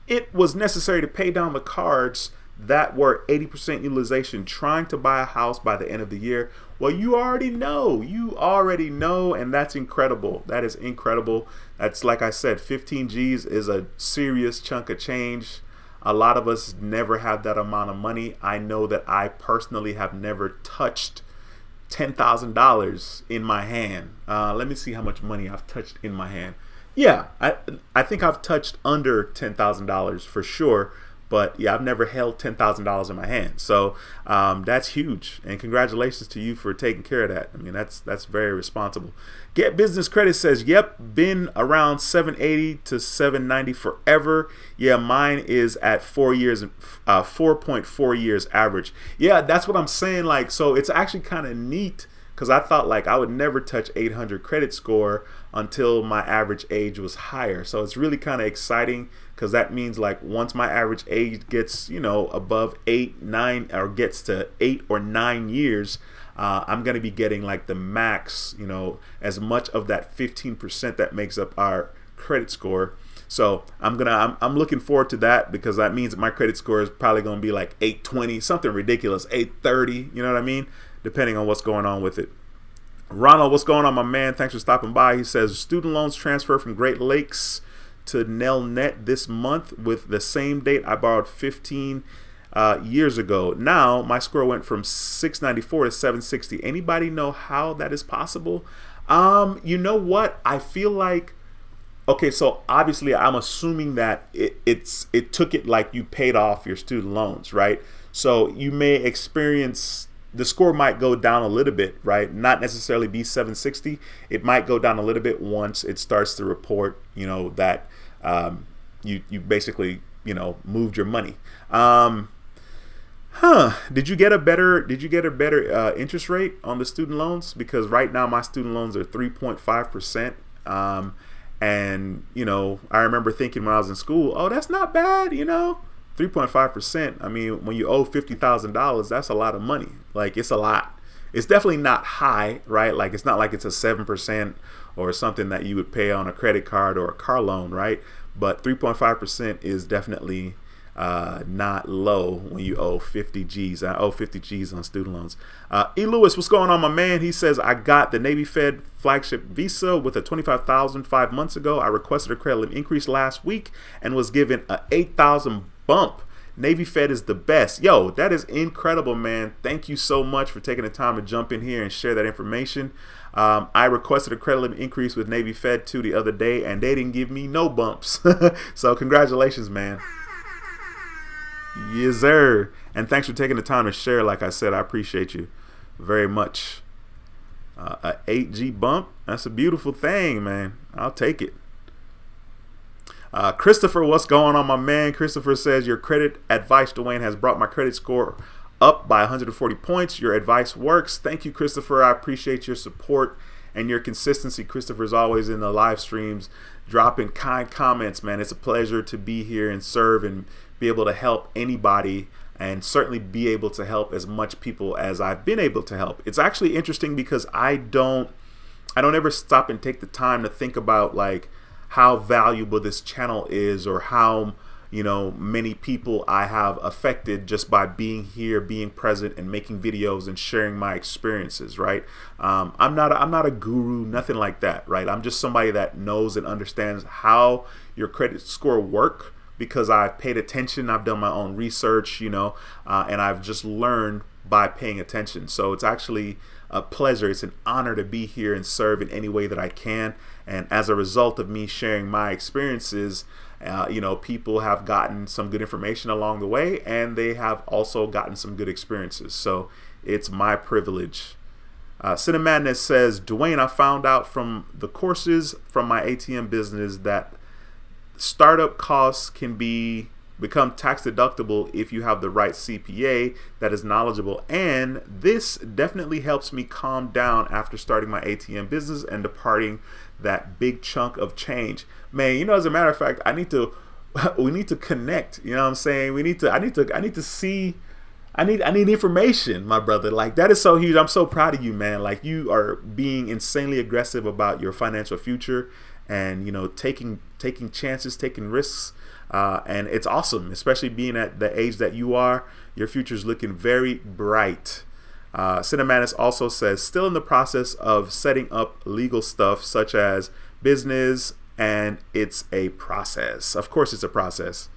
Speaker 1: it was necessary to pay down the cards that were 80% utilization, trying to buy a house by the end of the year. Well, you already know, and that's incredible. That is incredible. That's, like I said, 15 G's is a serious chunk of change. A lot of us never have that amount of money. I know that I personally have never touched $10,000 in my hand. Let me see how much money I've touched in my hand. Yeah, I think I've touched under $10,000 for sure. But yeah, I've never held $10,000 in my hand. So that's huge. And congratulations to you for taking care of that. That's very responsible. Get Business Credit says, yep, been around 780 to 790 forever. Yeah, mine is at 4 years, 4.4 years average. Yeah, that's what I'm saying. Like, so it's actually kind of neat because I thought like I would never touch 800 credit score until my average age was higher. So it's really kind of exciting, because that means like once my average age gets, above 8-9, or gets to 8 or 9 years, I'm going to be getting like the max, as much of that 15% that makes up our credit score. So I'm looking forward to that, because that means that my credit score is probably going to be like 820, something ridiculous, 830, you know what I mean? Depending on what's going on with it. Ronald, what's going on, my man? Thanks for stopping by. He says, student loans transfer from Great Lakes to Nelnet this month with the same date I borrowed 15 years ago. Now my score went from 694 to 760. Anybody know how that is possible? You know what? I feel like, okay, so obviously I'm assuming that it took it like you paid off your student loans, right? So you may experience, the score might go down a little bit, right? Not necessarily be 760. It might go down a little bit once it starts to report, that you basically, moved your money. Did you get a better interest rate on the student loans? Because right now my student loans are 3.5%. And, I remember thinking when I was in school, oh, that's not bad, 3.5%. I mean, when you owe $50,000, that's a lot of money. Like, it's a lot. It's definitely not high, right? Like, it's not like it's a 7% or something that you would pay on a credit card or a car loan, right? But 3.5% is definitely not low when you owe 50 G's. I owe 50 G's on student loans. E. Lewis, what's going on, my man? He says, I got the Navy Fed flagship visa with a $25,000 5 months ago. I requested a credit limit increase last week and was given a $8,000 bump. Navy Fed is the best. Yo, that is incredible, man. Thank you so much for taking the time to jump in here and share that information. I requested a credit limit increase with Navy Fed too the other day, and they didn't give me no bumps. So congratulations, man. Yes, sir. And thanks for taking the time to share. Like I said, I appreciate you very much. A 8G bump, that's a beautiful thing, man. I'll take it. Christopher, what's going on, my man? Christopher says, your credit advice, Dwayne, has brought my credit score up by 140 points. Your advice works. Thank you, Christopher. I appreciate your support and your consistency. Christopher's always in the live streams dropping kind comments, man. It's a pleasure to be here and serve and be able to help anybody, and certainly be able to help as much people as I've been able to help. It's actually interesting because I don't ever stop and take the time to think about like how valuable this channel is, or how many people I have affected just by being here, being present, and making videos and sharing my experiences, right? I'm not a guru, nothing like that, right? I'm just somebody that knows and understands how your credit score work, because I've paid attention, I've done my own research, and I've just learned by paying attention. So it's actually a pleasure, it's an honor to be here and serve in any way that I can. And as a result of me sharing my experiences, people have gotten some good information along the way, and they have also gotten some good experiences. So it's my privilege. Cinemadness says, Dwayne, I found out from the courses from my ATM business that startup costs can become tax deductible if you have the right CPA that is knowledgeable, and this definitely helps me calm down after starting my ATM business and departing that big chunk of change. Man, as a matter of fact, we need to connect. You know what I'm saying? I need information, my brother. Like, that is so huge. I'm so proud of you, man. Like, you are being insanely aggressive about your financial future, and taking chances, taking risks, and it's awesome, especially being at the age that you are. Your future's looking very bright. Cinematis also says, still in the process of setting up legal stuff such as business, and it's a process. Of course it's a process.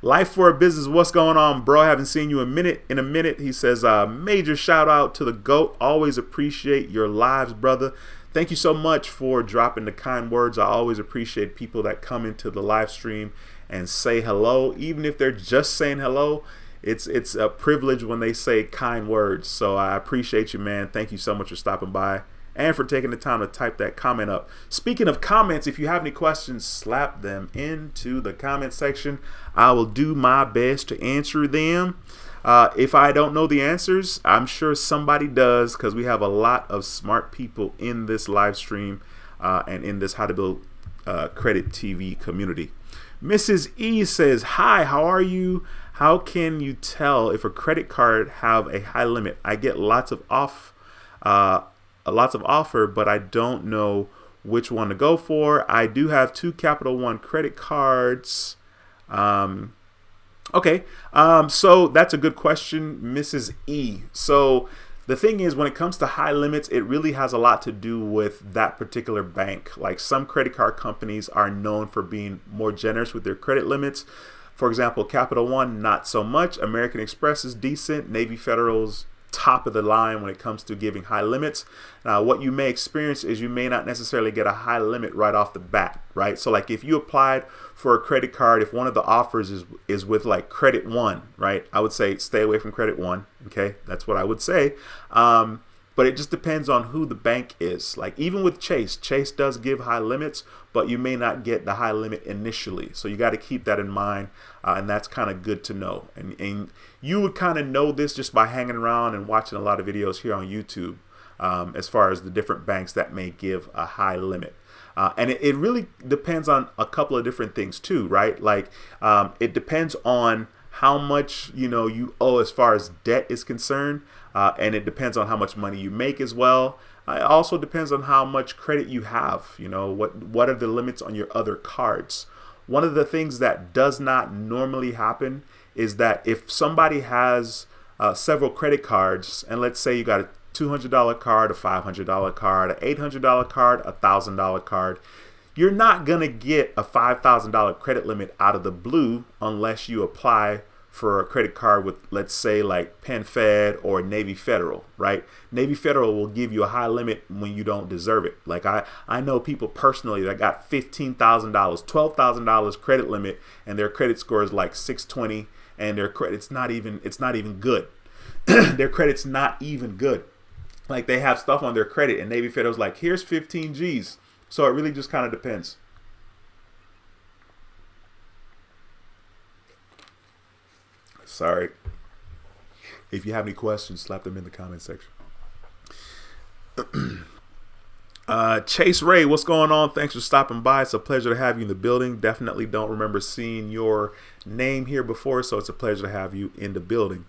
Speaker 1: Life for a business, what's going on, bro? I haven't seen you in a minute. He says, major shout out to the GOAT. Always appreciate your lives, brother. Thank you so much for dropping the kind words. I always appreciate people that come into the live stream and say hello, even if they're just saying hello. It's a privilege when they say kind words. So I appreciate you, man. Thank you so much for stopping by and for taking the time to type that comment up. Speaking of comments, if you have any questions, slap them into the comment section. I will do my best to answer them. If I don't know the answers, I'm sure somebody does, because we have a lot of smart people in this live stream and in this How to Build Credit TV community. Mrs. E says, hi, how are you? How can you tell if a credit card have a high limit? I get lots of offer, but I don't know which one to go for. I do have 2 Capital One credit cards. Okay, so that's a good question, Mrs. E. So the thing is, when it comes to high limits, it really has a lot to do with that particular bank. Like, some credit card companies are known for being more generous with their credit limits. For example, Capital One, not so much. American Express is decent. Navy Federal's top of the line when it comes to giving high limits. Now, what you may experience is you may not necessarily get a high limit right off the bat, right? So like, if you applied for a credit card, if one of the offers is with like Credit One, right? I would say stay away from Credit One. Okay, that's what I would say. But it just depends on who the bank is. Like, even with Chase does give high limits, but you may not get the high limit initially. So you got to keep that in mind, and that's kind of good to know. And you would kind of know this just by hanging around and watching a lot of videos here on YouTube, as far as the different banks that may give a high limit. And it really depends on a couple of different things too, right? Like, it depends on how much you owe as far as debt is concerned, and it depends on how much money you make as well. It also depends on how much credit you have. What are the limits on your other cards? One of the things that does not normally happen is that if somebody has several credit cards, and let's say you got a $200 card, a $500 card, an $800 card, a $1,000 card, you're not going to get a $5,000 credit limit out of the blue unless you apply for a credit card with, let's say, like PenFed or Navy Federal, right? Navy Federal will give you a high limit when you don't deserve it. Like, I know people personally that got $15,000, $12,000 credit limit, and their credit score is like 620, and their credit's not even good. Their credit's not even good. Like, they have stuff on their credit, and Navy Federal's like, here's 15 G's. So it really just kind of depends. Sorry. If you have any questions, slap them in the comment section. Chase Ray, what's going on? Thanks for stopping by. It's a pleasure to have you in the building. Definitely don't remember seeing your name here before, so it's a pleasure to have you in the building.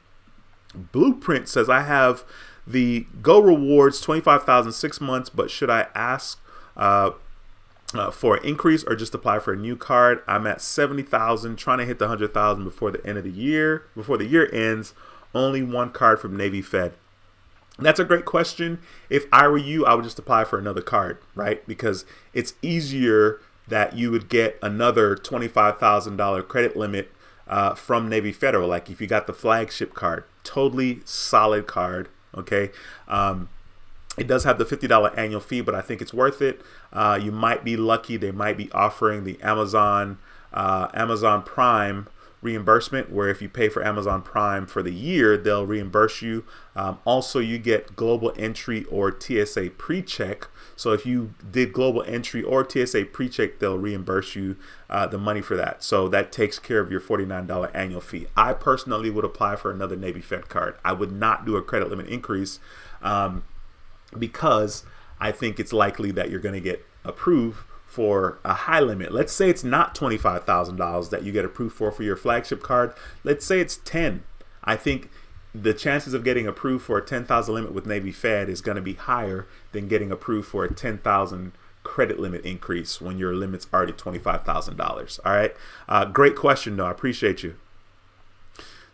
Speaker 1: Blueprint says, I have the Go Rewards 25,000 6 months, but should I ask for an increase or just apply for a new card? I'm at 70,000, trying to hit the 100,000 before the end of the year. Before the year ends, only one card from Navy Fed. That's a great question. If I were you, I would just apply for another card, right? Because it's easier that you would get another $25,000 credit limit from Navy Federal. Like, if you got the flagship card, totally solid card. Okay. It does have the $50 annual fee, but I think it's worth it. You might be lucky. They might be offering the Amazon Prime reimbursement, where if you pay for Amazon Prime for the year, they'll reimburse you. Also, you get global entry or TSA pre-check. So if you did global entry or TSA pre-check, they'll reimburse you the money for that. So that takes care of your $49 annual fee. I personally would apply for another Navy Fed card. I would not do a credit limit increase, because I think it's likely that you're going to get approved for a high limit. Let's say it's not $25,000 that you get approved for your flagship card. Let's say it's 10. I think the chances of getting approved for a 10,000 limit with Navy Fed is going to be higher than getting approved for a 10,000 credit limit increase when your limit's already $25,000. All right. Great question, though. I appreciate you.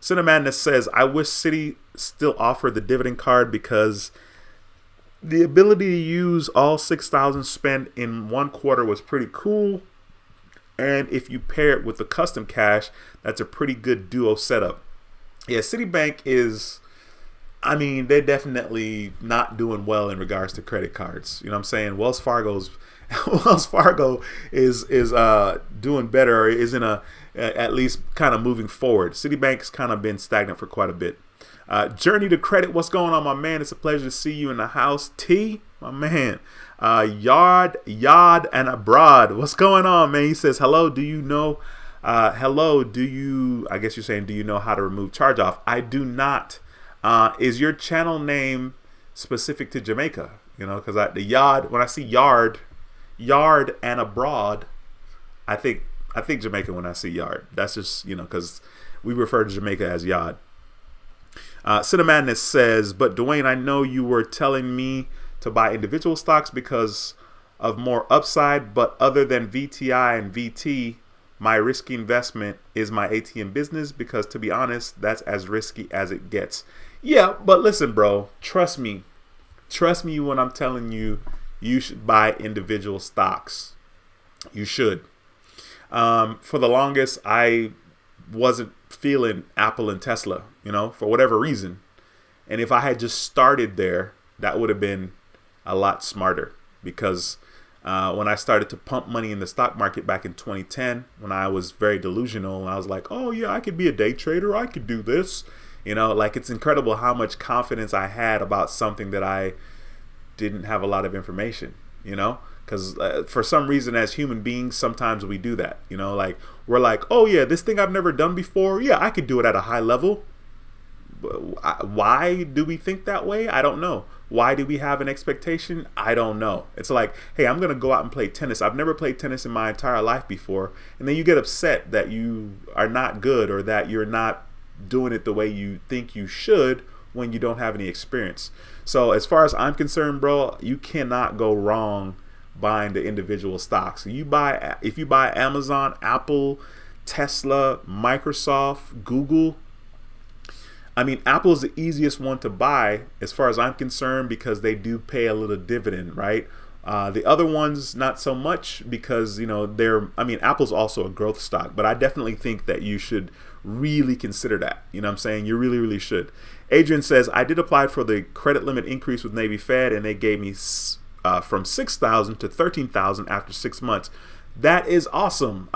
Speaker 1: Cinemadness says, I wish Citi still offered the dividend card, because the ability to use all $6,000 spent in one quarter was pretty cool. And if you pair it with the custom cash, that's a pretty good duo setup. Yeah, Citibank is, I mean, they're definitely not doing well in regards to credit cards. You know what I'm saying? Wells Fargo is doing better, or is in at least kind of moving forward. Citibank's kind of been stagnant for quite a bit. Journey to Credit, what's going on, my man? It's a pleasure to see you in the house. T, my man. Yard and Abroad, what's going on, man? He says, hello, do you know Hello, I guess you're saying, do you know how to remove charge off? I do not. Is your channel name specific to Jamaica? Because when I see yard and abroad, I think Jamaica when I see yard. That's just, because we refer to Jamaica as yard. Cinemadness says, but Dwayne, I know you were telling me to buy individual stocks because of more upside, but other than VTI and VT, my risky investment is my ATM business, because to be honest, that's as risky as it gets. Yeah, but listen, bro, trust me when I'm telling you, you should buy individual stocks. You should. For the longest, I wasn't feeling Apple and Tesla, for whatever reason. And if I had just started there, that would have been a lot smarter, because when I started to pump money in the stock market back in 2010, when I was very delusional, and I was like, oh yeah, I could be a day trader, I could do this. It's incredible how much confidence I had about something that I didn't have a lot of information, because for some reason as human beings, sometimes we do that, we're like, oh yeah, this thing I've never done before, yeah, I could do it at a high level. Why do we think that way? I don't know. Why do we have an expectation? I don't know. It's like, hey, I'm going to go out and play tennis. I've never played tennis in my entire life before. And then you get upset that you are not good, or that you're not doing it the way you think you should when you don't have any experience. So as far as I'm concerned, bro, you cannot go wrong buying the individual stocks. If you buy Amazon, Apple, Tesla, Microsoft, Google, Apple is the easiest one to buy as far as I'm concerned, because they do pay a little dividend, right? The other ones, not so much, because, Apple's also a growth stock, but I definitely think that you should really consider that. You know what I'm saying? You really, really should. Adrian says, I did apply for the credit limit increase with Navy Fed, and they gave me from $6,000 to $13,000 after 6 months. That is awesome.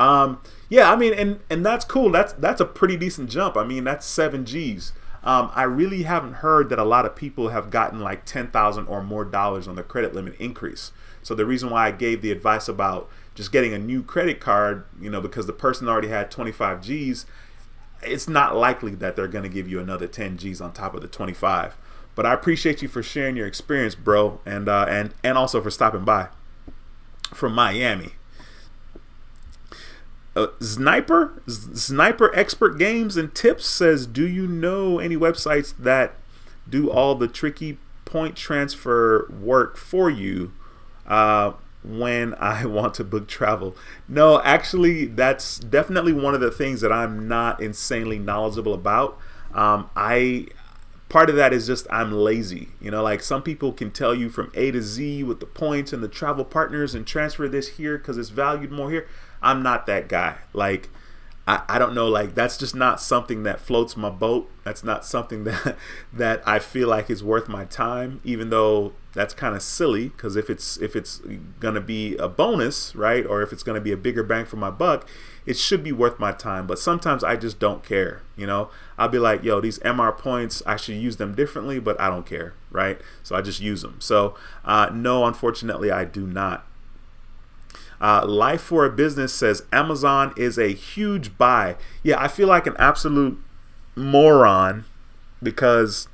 Speaker 1: Yeah, and that's cool. That's a pretty decent jump. That's 7 G's. I really haven't heard that a lot of people have gotten like $10,000 or more on their credit limit increase. So the reason why I gave the advice about just getting a new credit card, because the person already had 25 G's, it's not likely that they're going to give you another 10 G's on top of the 25. But I appreciate you for sharing your experience, bro, and also for stopping by from Miami. Sniper Expert Games and Tips says, do you know any websites that do all the tricky point transfer work for you when I want to book travel? No, actually, that's definitely one of the things that I'm not insanely knowledgeable about. Part of that is just I'm lazy. Like some people can tell you from A to Z with the points and the travel partners and transfer this here because it's valued more here. I'm not that guy. Like, I don't know, like that's just not something that floats my boat. That's not something that I feel like is worth my time, even though that's kind of silly, because if it's gonna be a bonus, right, or if it's gonna be a bigger bang for my buck, it should be worth my time. But sometimes I just don't care. I'll be like, yo, these MR points, I should use them differently, but I don't care, right? So I just use them. So no, unfortunately, I do not. Life for a Business says Amazon is a huge buy. Yeah, I feel like an absolute moron because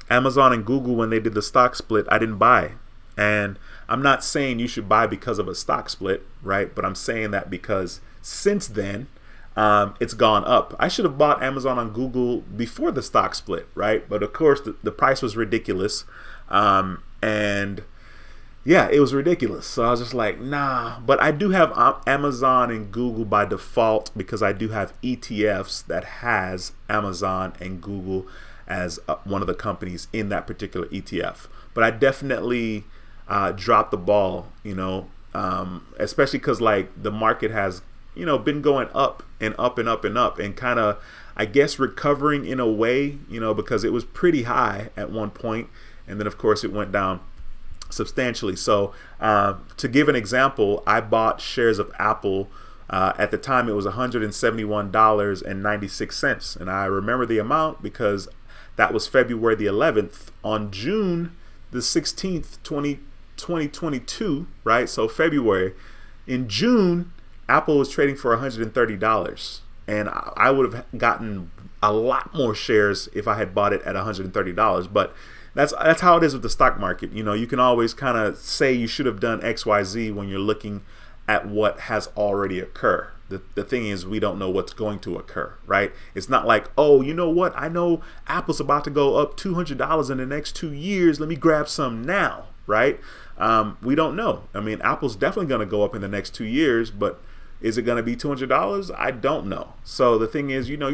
Speaker 1: Amazon and Google, when they did the stock split, I didn't buy. And I'm not saying you should buy because of a stock split, right? But I'm saying that because since then, it's gone up. I should have bought Amazon on Google before the stock split, right? But of course, the price was ridiculous. And yeah, it was ridiculous. So I was just like, nah. But I do have Amazon and Google by default because I do have ETFs that has Amazon and Google as one of the companies in that particular ETF. But I definitely dropped the ball, especially because like the market has, been going up and up and up and up and kind of, I guess, recovering in a way, because it was pretty high at one point. And then, of course, it went down substantially. So to give an example, I bought shares of Apple. At the time, it was $171.96. And I remember the amount because that was February the 11th. On June the 16th, 2022, right? So February. In June, Apple was trading for $130, and I would have gotten a lot more shares if I had bought it at $130. But that's how it is with the stock market. You know, you can always kind of say you should have done XYZ when you're looking at what has already occurred. The thing is, we don't know what's going to occur, right? It's not like, oh, you know what? I know Apple's about to go up $200 in the next 2 years. Let me grab some now, right? We don't know. I mean, Apple's definitely going to go up in the next 2 years, but is it going to be $200? I don't know. So the thing is, you know,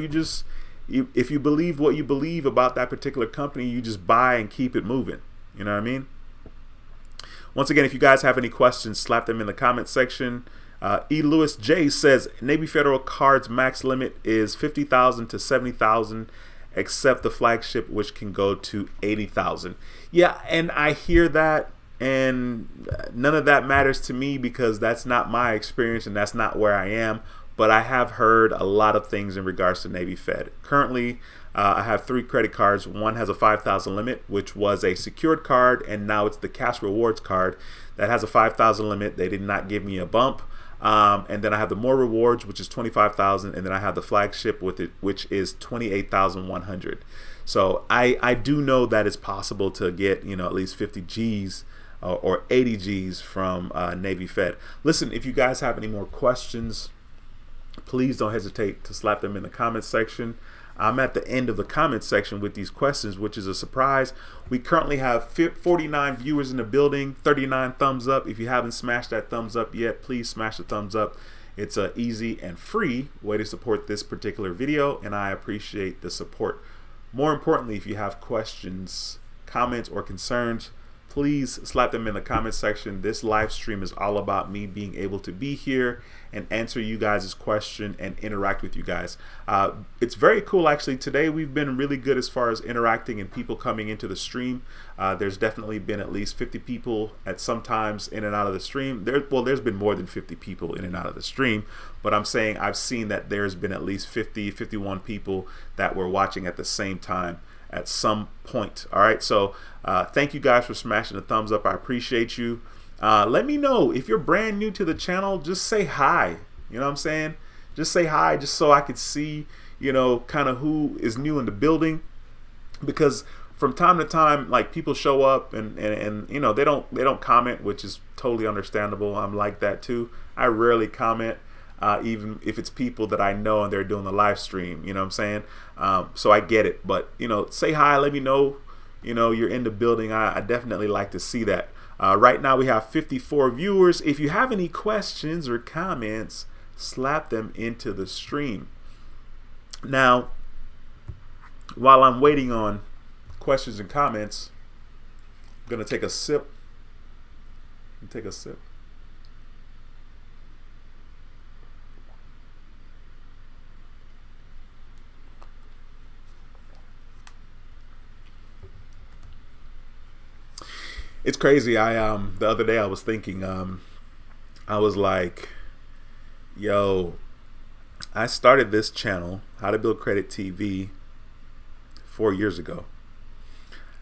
Speaker 1: if you believe what you believe about that particular company, you just buy and keep it moving. You know what I mean? Once again, if you guys have any questions, slap them in the comment section. E. Lewis J says Navy Federal Card's max limit is $50,000 to $70,000, except the flagship, which can go to $80,000. Yeah, and I hear that, and none of that matters to me because that's not my experience and that's not where I am. But I have heard a lot of things in regards to Navy Fed. Currently, I have 3 credit cards. One has a $5,000 limit, which was a secured card, and now it's the cash rewards card that has a $5,000 limit. They did not give me a bump. And then I have the more rewards, which is $25,000, and then I have the flagship with it, which is $28,100. So I do know that it's possible to get, you know, at least 50 G's or 80 G's from Navy Fed. Listen, if you guys have any more questions, please don't hesitate to slap them in the comment section. I'm at the end of the comment section with these questions, which is a surprise. We currently have 49 viewers in the building, 39 thumbs up. If you haven't smashed that thumbs up yet, please smash the thumbs up. It's an easy and free way to support this particular video, and I appreciate the support. More importantly, if you have questions, comments, or concerns, please slap them in the comment section. This live stream is all about me being able to be here and answer you guys' question and interact with you guys. It's very cool, actually. Today we've been really good as far as interacting and people coming into the stream. There's definitely been at least 50 people at some times in and out of the stream. There's been more than 50 people in and out of the stream, but I'm saying I've seen that there's been at least 51 people that were watching at the same time at some point. All right, so thank you guys for smashing the thumbs up. I appreciate you. Let me know if you're brand new to the channel. Just say hi. You know what I'm saying? Just say hi, just so I could see, you know, kind of who is new in the building, because from time to time, like, people show up and you know, they don't comment, which is totally understandable. I'm like that too. I rarely comment. Even if it's people that I know and they're doing the live stream, you know what I'm saying? So I get it, but, you know, say hi, let me know, you know, you're in the building. I definitely like to see that. Right now we have 54 viewers. If you have any questions or comments, slap them into the stream. Now, while I'm waiting on questions and comments, I'm gonna take a sip. It's crazy. The other day I was thinking, I was like, yo, I started this channel, How to Build Credit TV, 4 years ago.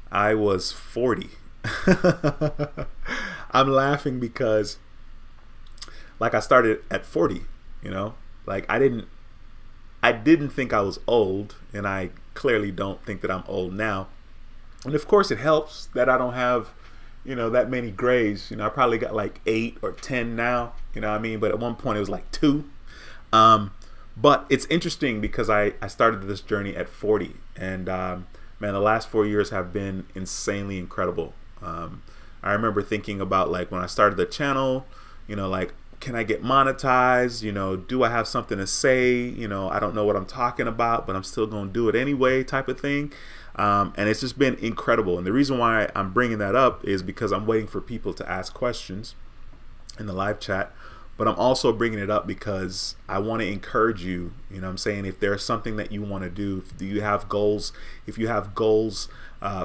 Speaker 1: I was 40. I'm laughing because, like, I started at 40, you know, like I didn't think I was old, and I clearly don't think that I'm old now. And of course it helps that I don't have, you know, that many grays. You know, I probably got like 8 or 10 now, you know what I mean? But at one point it was like 2. But it's interesting because I started this journey at 40, and man, the last 4 years have been insanely incredible. I remember thinking about, like, when I started the channel, you know, like, can I get monetized? You know, do I have something to say? You know, I don't know what I'm talking about, but I'm still going to do it anyway, type of thing. And it's just been incredible. And the reason why I'm bringing that up is because I'm waiting for people to ask questions in the live chat. But I'm also bringing it up because I want to encourage you. You know what I'm saying? If there's something that you want to do, do you have goals? If you have goals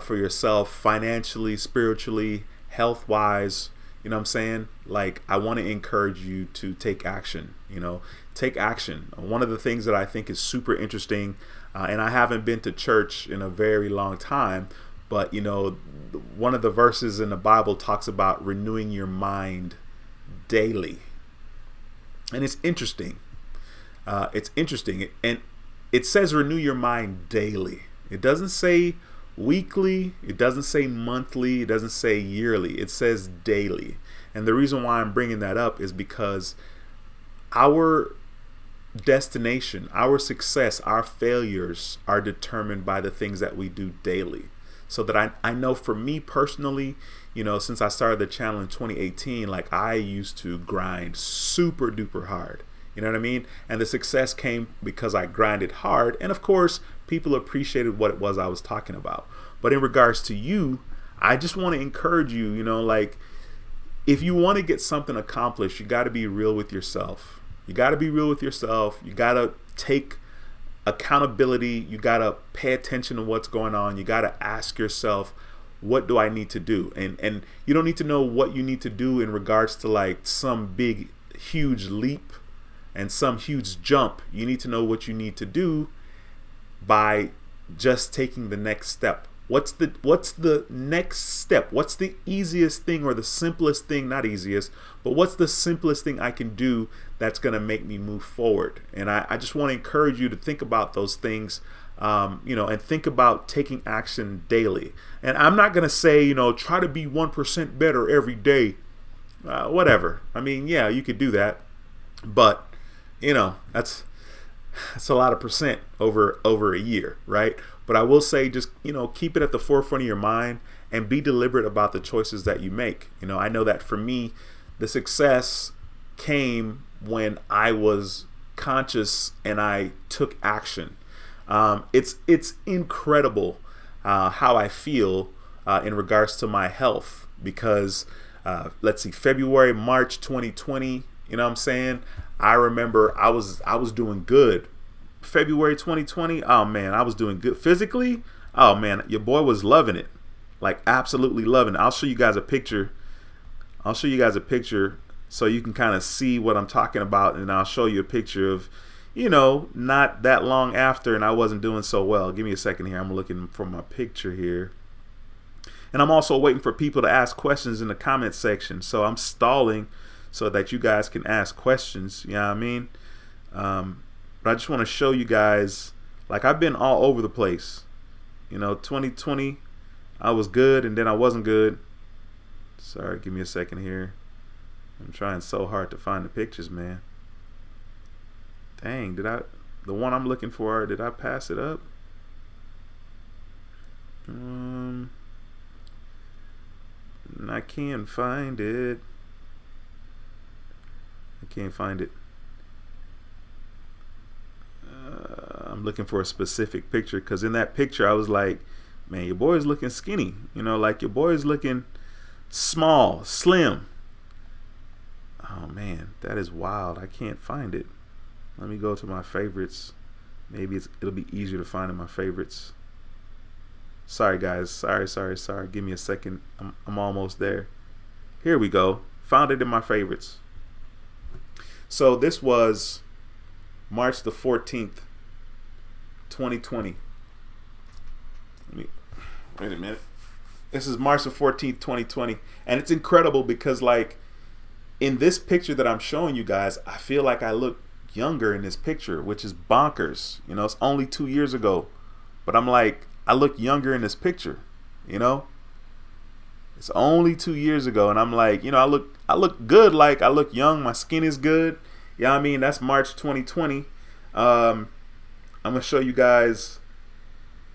Speaker 1: for yourself, financially, spiritually, health-wise, you know what I'm saying? Like, I want to encourage you to take action. You know, take action. One of the things that I think is super interesting, and I haven't been to church in a very long time, but, you know, one of the verses in the Bible talks about renewing your mind daily. And it's interesting. And it says renew your mind daily. It doesn't say weekly. It doesn't say monthly. It doesn't say yearly. It says daily. And the reason why I'm bringing that up is because our destination, our success, our failures are determined by the things that we do daily. So that I know for me personally, since I started the channel in 2018, like I used to grind super duper hard. You know what I mean? And the success came because I grinded hard. And of course, people appreciated what it was I was talking about. But in regards to you, I just want to encourage you, like if you want to get something accomplished, you got to be real with yourself. You got to be real with yourself. You got to take accountability. You got to pay attention to what's going on. You got to ask yourself, what do I need to do? And you don't need to know what you need to do in regards to like some big, huge leap and some huge jump. You need to know what you need to do by just taking the next step. What's the next step? What's the easiest thing or the simplest thing? Not easiest, but what's the simplest thing I can do that's going to make me move forward? And I just want to encourage you to think about those things, and think about taking action daily. And I'm not going to say, try to be 1% better every day, whatever. I mean, yeah, you could do that, but that's a lot of percent over a year, right? But I will say, just keep it at the forefront of your mind and be deliberate about the choices that you make. I know that for me, the success came when I was conscious and I took action. It's incredible how I feel in regards to my health, because let's see, February, March 2020. You know what I'm saying? I remember I was doing good. February 2020, oh man, I was doing good physically. Oh man, your boy was loving it, like absolutely loving it. I'll show you guys a picture. So you can kind of see what I'm talking about, and I'll show you a picture of, not that long after, and I wasn't doing so well. Give me a second here. I'm looking for my picture here, and I'm also waiting for people to ask questions in the comment section. So I'm stalling so that you guys can ask questions. You know what I mean? But I just want to show you guys, like I've been all over the place. 2020, I was good and then I wasn't good. Sorry, give me a second here. I'm trying so hard to find the pictures, man. Dang, the one I'm looking for, did I pass it up? I can't find it. I'm looking for a specific picture, because in that picture I was like, man, your boy's looking skinny, like your boy's looking small, slim. Oh man, that is wild. I can't find it. Let me go to my favorites. Maybe it'll be easier to find in my favorites. Sorry guys, sorry. Give me a second. I'm almost there. Here we go. Found it in my favorites. So this was March the 14th, 2020. Wait a minute. This is March the 14th, 2020. And it's incredible because, like, in this picture that I'm showing you guys, I feel like I look younger in this picture, which is bonkers. It's only 2 years ago. But I'm like, I look younger in this picture, It's only 2 years ago, and I'm like, I look good, like I look young, my skin is good. Yeah, I mean, that's March 2020. I'm gonna show you guys.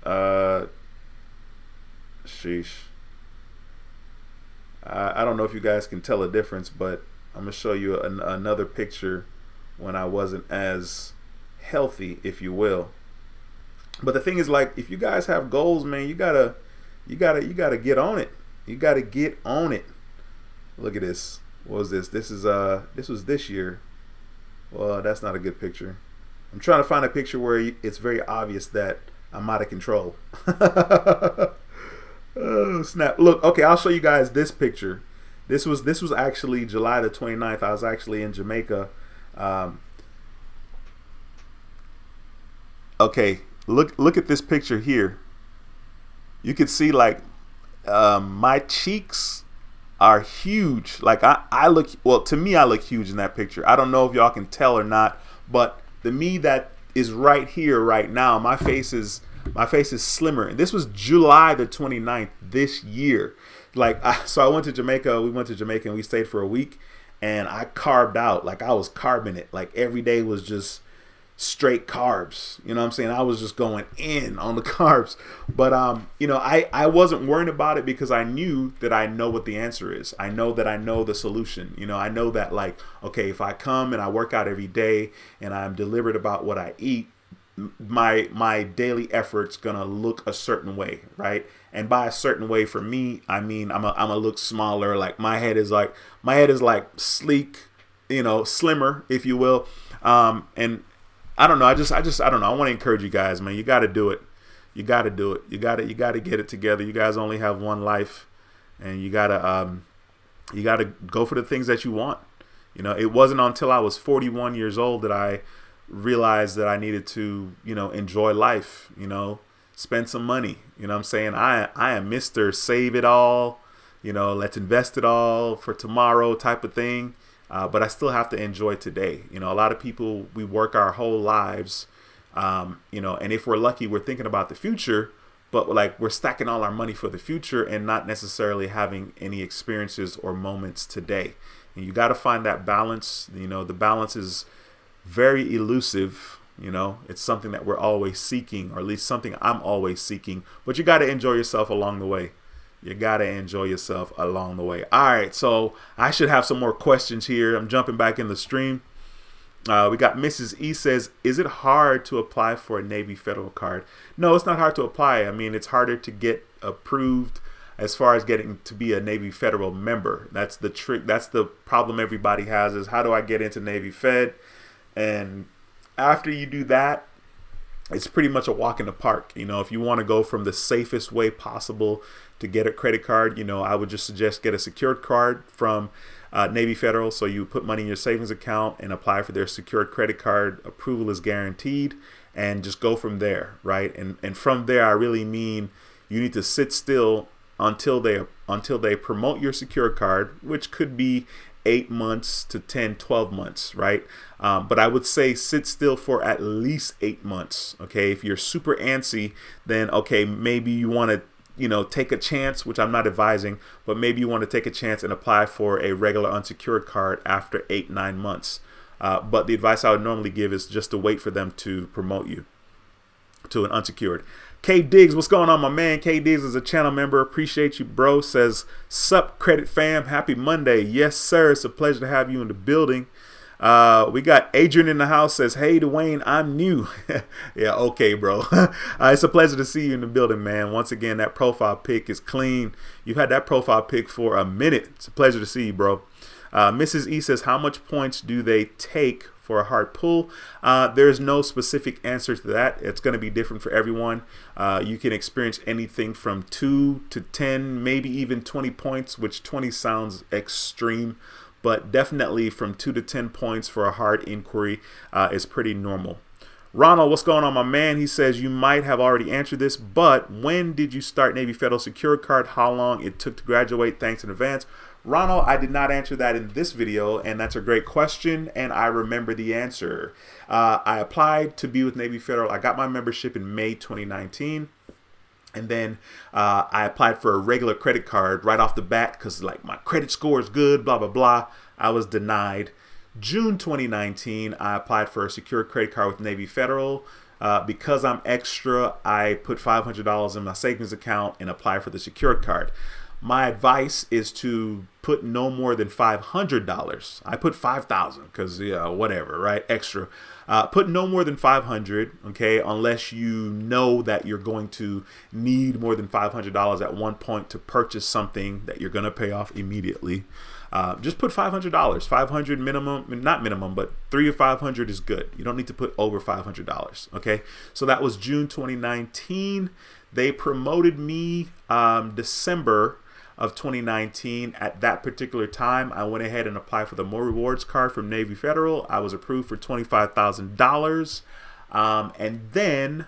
Speaker 1: Sheesh. I don't know if you guys can tell a difference, but I'm gonna show you another picture when I wasn't as healthy, if you will. But the thing is, like, if you guys have goals, man, you gotta get on it. You gotta get on it. Look at this. What was this? This was this year. Well, that's not a good picture. I'm trying to find a picture where it's very obvious that I'm out of control. Oh, snap. Look, okay, I'll show you guys this picture. This was actually July the 29th. I was actually in Jamaica. Okay, look at this picture here. You can see, like, my cheeks are huge. Like I look, well, to me, I look huge in that picture. I don't know if y'all can tell or not, but the me that is right here, right now, my face is slimmer. And this was July the 29th this year. Like, so I went to Jamaica. We went to Jamaica and we stayed for a week, and I carved out. Like, I was carbing it. Like, every day was just straight carbs. You know what I'm saying? I was just going in on the carbs. But you know, I wasn't worried about it because I knew that I know what the answer is. I know that I know the solution. You know, I know that, like, okay, if I come and I work out every day and I'm deliberate about what I eat, my daily effort's gonna look a certain way, right? And by a certain way, for me, I mean I'm a look smaller. Like, my head is like sleek, you know, slimmer, if you will. And I don't know. I don't know. I want to encourage you guys, man. You got to do it. You got to do it. You got to get it together. You guys only have one life, and you got to go for the things that you want. You know, it wasn't until I was 41 years old that I realized that I needed to, you know, enjoy life, you know, spend some money. You know what I'm saying? I am Mr. Save it all, you know, let's invest it all for tomorrow type of thing. But I still have to enjoy today. You know, a lot of people, we work our whole lives, you know, and if we're lucky, we're thinking about the future, but like we're stacking all our money for the future and not necessarily having any experiences or moments today. And you got to find that balance. You know, the balance is very elusive. You know, it's something that we're always seeking, or at least something I'm always seeking, but you got to enjoy yourself along the way. You got to enjoy yourself along the way. All right, so I should have some more questions here. I'm jumping back in the stream. We got Mrs. E says, is it hard to apply for a Navy Federal card? No, it's not hard to apply. I mean, it's harder to get approved as far as getting to be a Navy Federal member. That's the trick. That's the problem everybody has, is how do I get into Navy Fed? And after you do that, it's pretty much a walk in the park. You know, if you want to go from the safest way possible to get a credit card, you know, I would just suggest get a secured card from Navy Federal. So you put money in your savings account and apply for their secured credit card. Approval is guaranteed, and just go from there, right? And from there, I really mean you need to sit still until they promote your secured card, which could be 8 months to 10, 12 months, right? But I would say sit still for at least 8 months. Okay, if you're super antsy, then okay, maybe you want to, you know, take a chance, which I'm not advising, but maybe you want to take a chance and apply for a regular unsecured card after 8-9 months. But the advice I would normally give is just to wait for them to promote you to an unsecured. K Diggs, what's going on, my man? K Diggs is a channel member. Appreciate you, bro. Says, sup, credit fam. Happy Monday. Yes, sir. It's a pleasure to have you in the building. We got Adrian in the house. Says, hey, Dwayne, I'm new. Yeah, okay, bro. It's a pleasure to see you in the building, man. Once again, that profile pic is clean. You've had that profile pic for a minute. It's a pleasure to see you, bro. Mrs. E says, how much points do they take for a hard pull? There's no specific answer to that. It's going to be different for everyone. You can experience anything from 2 to 10, maybe even 20 points, which 20 sounds extreme, but definitely from 2 to 10 points for a hard inquiry is pretty normal. Ronald, what's going on, my man? He says, you might have already answered this, but when did you start Navy Federal Secured Card? How long it took to graduate? Thanks in advance. Ronald, I did not answer that in this video, and that's a great question, and I remember the answer. I applied to be with Navy Federal. I got my membership in May 2019, and then I applied for a regular credit card right off the bat because, like, my credit score is good, blah, blah, blah. I was denied. June 2019, I applied for a secured credit card with Navy Federal. Because I'm extra, I put $500 in my savings account and apply for the secured card. My advice is to put no more than $500. I put $5,000 because, yeah, whatever, right? Extra. Put no more than $500, okay, unless you know that you're going to need more than $500 at one point to purchase something that you're going to pay off immediately. Just put $500. $500 minimum, not minimum, but $300 or $500 is good. You don't need to put over $500, okay? So that was June 2019. They promoted me December of 2019. At that particular time, I went ahead and applied for the More Rewards card from Navy Federal. I was approved for $25,000. And then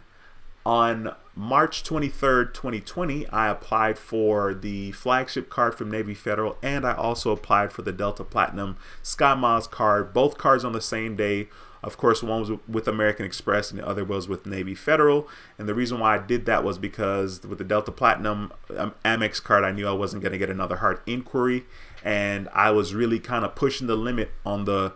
Speaker 1: on March 23rd, 2020, I applied for the flagship card from Navy Federal, and I also applied for the Delta Platinum Sky Miles card, both cards on the same day. Of course, one was with American Express and the other was with Navy Federal. And the reason why I did that was because with the Delta Platinum Amex card, I knew I wasn't going to get another hard inquiry. And I was really kind of pushing the limit on the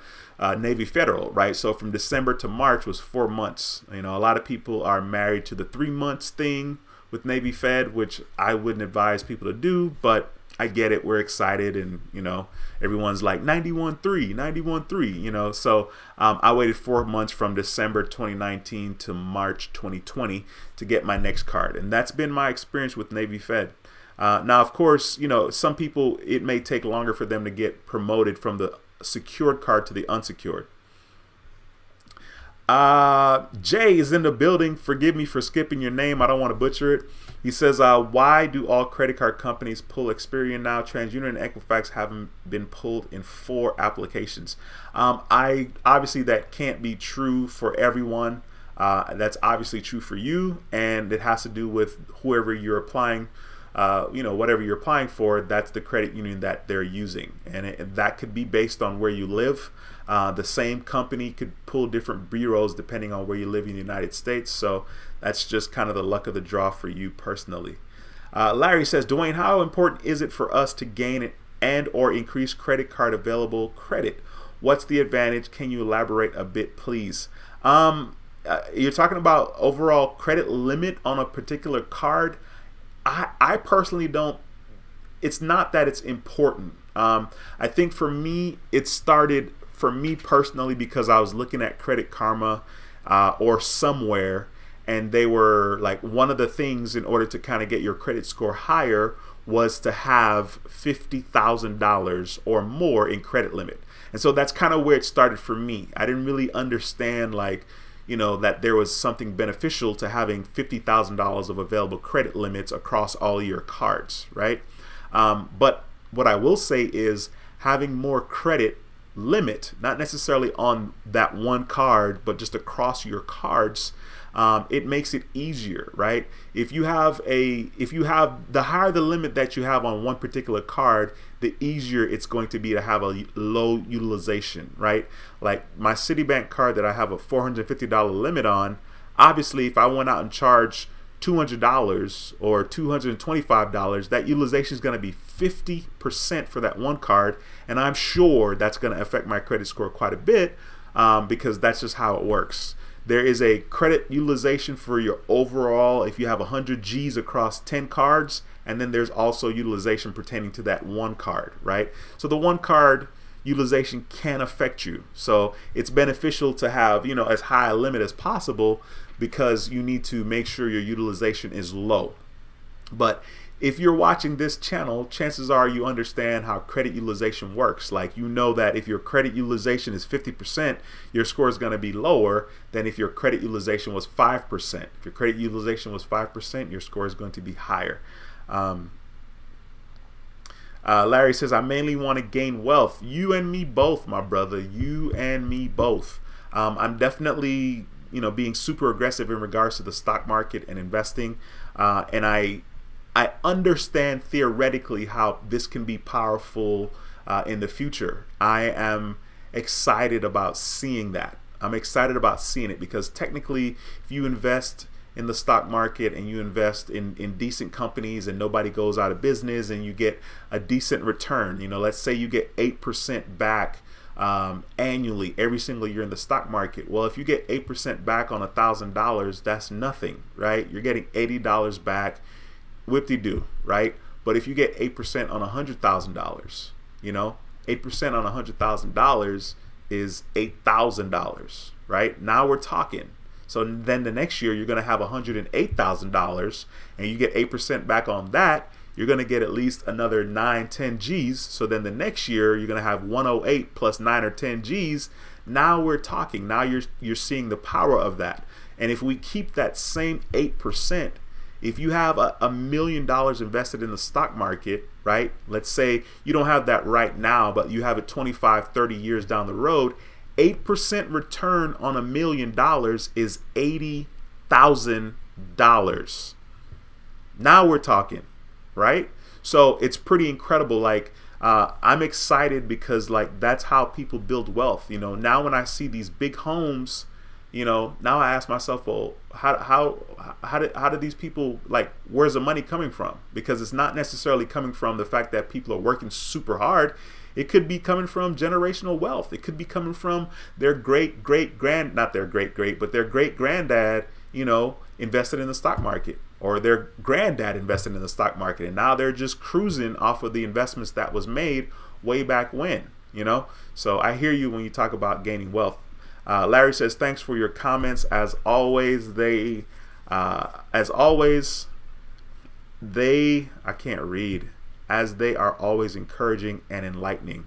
Speaker 1: Navy Federal, right? So from December to March was 4 months. You know, a lot of people are married to the 3 months thing with Navy Fed, which I wouldn't advise people to do, but I get it. We're excited, and you know, everyone's like 91.3, 91.3, you know. So I waited 4 months from December 2019 to March 2020 to get my next card, and that's been my experience with Navy Fed. Now, of course, you know, some people, it may take longer for them to get promoted from the secured card to the unsecured. Jay is in the building. Forgive me for skipping your name. I don't want to butcher it. He says, why do all credit card companies pull Experian now? TransUnion and Equifax haven't been pulled in 4 applications. I obviously that can't be true for everyone. That's obviously true for you, and it has to do with whoever you're applying. You know, whatever you're applying for, that's the credit union that they're using, and that could be based on where you live. The same company could pull different bureaus depending on where you live in the United States. So that's just kind of the luck of the draw for you personally. Larry says, Dwayne, how important is it for us to gain it and or increase credit card available credit? What's the advantage? Can you elaborate a bit, please? You're talking about overall credit limit on a particular card. I personally don't. It's not that it's important. I think for me, it started for me personally because I was looking at Credit Karma or somewhere, and they were like, one of the things in order to kind of get your credit score higher was to have $50,000 or more in credit limit. And so that's kind of where it started for me. I didn't really understand, like, you know, that there was something beneficial to having $50,000 of available credit limits across all your cards, right? But what I will say is having more credit limit, not necessarily on that one card, but just across your cards, it makes it easier, right? If you have the higher the limit that you have on one particular card, the easier it's going to be to have a low utilization, right? Like my Citibank card that I have a $450 limit on, obviously if I went out and charged $200 or $225, that utilization is going to be 50% for that one card, and I'm sure that's going to affect my credit score quite a bit because that's just how it works. There is a credit utilization for your overall, if you have 100 G's across 10 cards, and then there's also utilization pertaining to that one card, right? So the one card utilization can affect you. So it's beneficial to have, you know, as high a limit as possible because you need to make sure your utilization is low. But if you're watching this channel, chances are you understand how credit utilization works. Like, you know that if your credit utilization is 50%, your score is going to be lower than if your credit utilization was 5%. If your credit utilization was 5%, your score is going to be higher. Larry says, I mainly want to gain wealth. You and me both, my brother. You and me both. I'm definitely, you know, being super aggressive in regards to the stock market and investing. And I understand theoretically how this can be powerful in the future. I am excited about seeing that. I'm excited about seeing it because technically, if you invest in the stock market and you invest in decent companies and nobody goes out of business and you get a decent return, you know, let's say you get 8% back annually every single year in the stock market. Well, if you get 8% back on $1,000, that's nothing, right? You're getting $80 back. Whip-de-doo, right? But if you get 8% on $100,000, you know, 8% on $100,000 is $8,000, right? Now we're talking. So then the next year you're going to have $108,000 and you get 8% back on that, you're going to get at least another 9, 10 G's. So then the next year you're going to have 108 plus 9 or 10 G's. Now we're talking. Now you're seeing the power of that. And if we keep that same 8%, if you have $1 million invested in the stock market, right? Let's say you don't have that right now, but you have it 25, 30 years down the road, 8% return on $1 million is $80,000 Now we're talking, right? So it's pretty incredible. Like, I'm excited because like that's how people build wealth. Now when I see these big homes, now I ask myself, well, how do these people, like, where's the money coming from? Because it's not necessarily coming from the fact that people are working super hard. It could be coming from generational wealth. It could be coming from their great granddad, invested in the stock market, or their granddad invested in the stock market, and now they're just cruising off of the investments that was made way back when. So I hear you when you talk about gaining wealth. Larry says, thanks for your comments. As always, I can't read, as they are always encouraging and enlightening.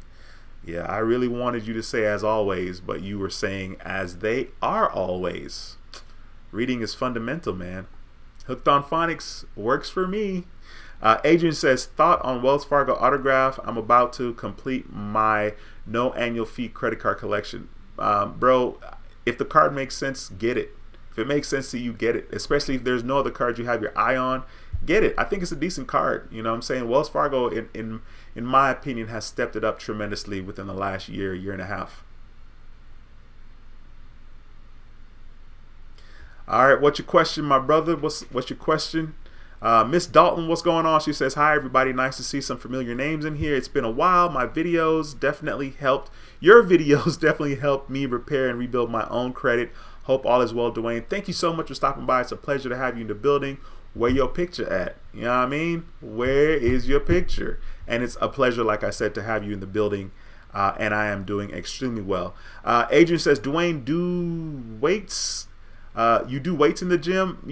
Speaker 1: Yeah, I really wanted you to say as always, but you were saying as they are always. Reading is fundamental, man. Hooked on phonics works for me. Adrian says, thought on Wells Fargo autograph. I'm about to complete my no annual fee credit card collection. Bro, if the card makes sense, get it. If it makes sense to you, get it. Especially if there's no other card you have your eye on, get it. I think it's a decent card. You know what I'm saying? Wells Fargo, in my opinion, has stepped it up tremendously within the last year and a half. All right, what's your question, my brother? What's your question? Miss Dalton, what's going on? She says, hi, everybody. Nice to see some familiar names in here. It's been a while. My videos definitely helped. Your videos definitely helped me repair and rebuild my own credit. Hope all is well, Dwayne. Thank you so much for stopping by. It's a pleasure to have you in the building. Where your picture at? You know what I mean? Where is your picture? And it's a pleasure, like I said, to have you in the building. And I am doing extremely well. Adrian says, Dwayne, do weights. You do weights in the gym?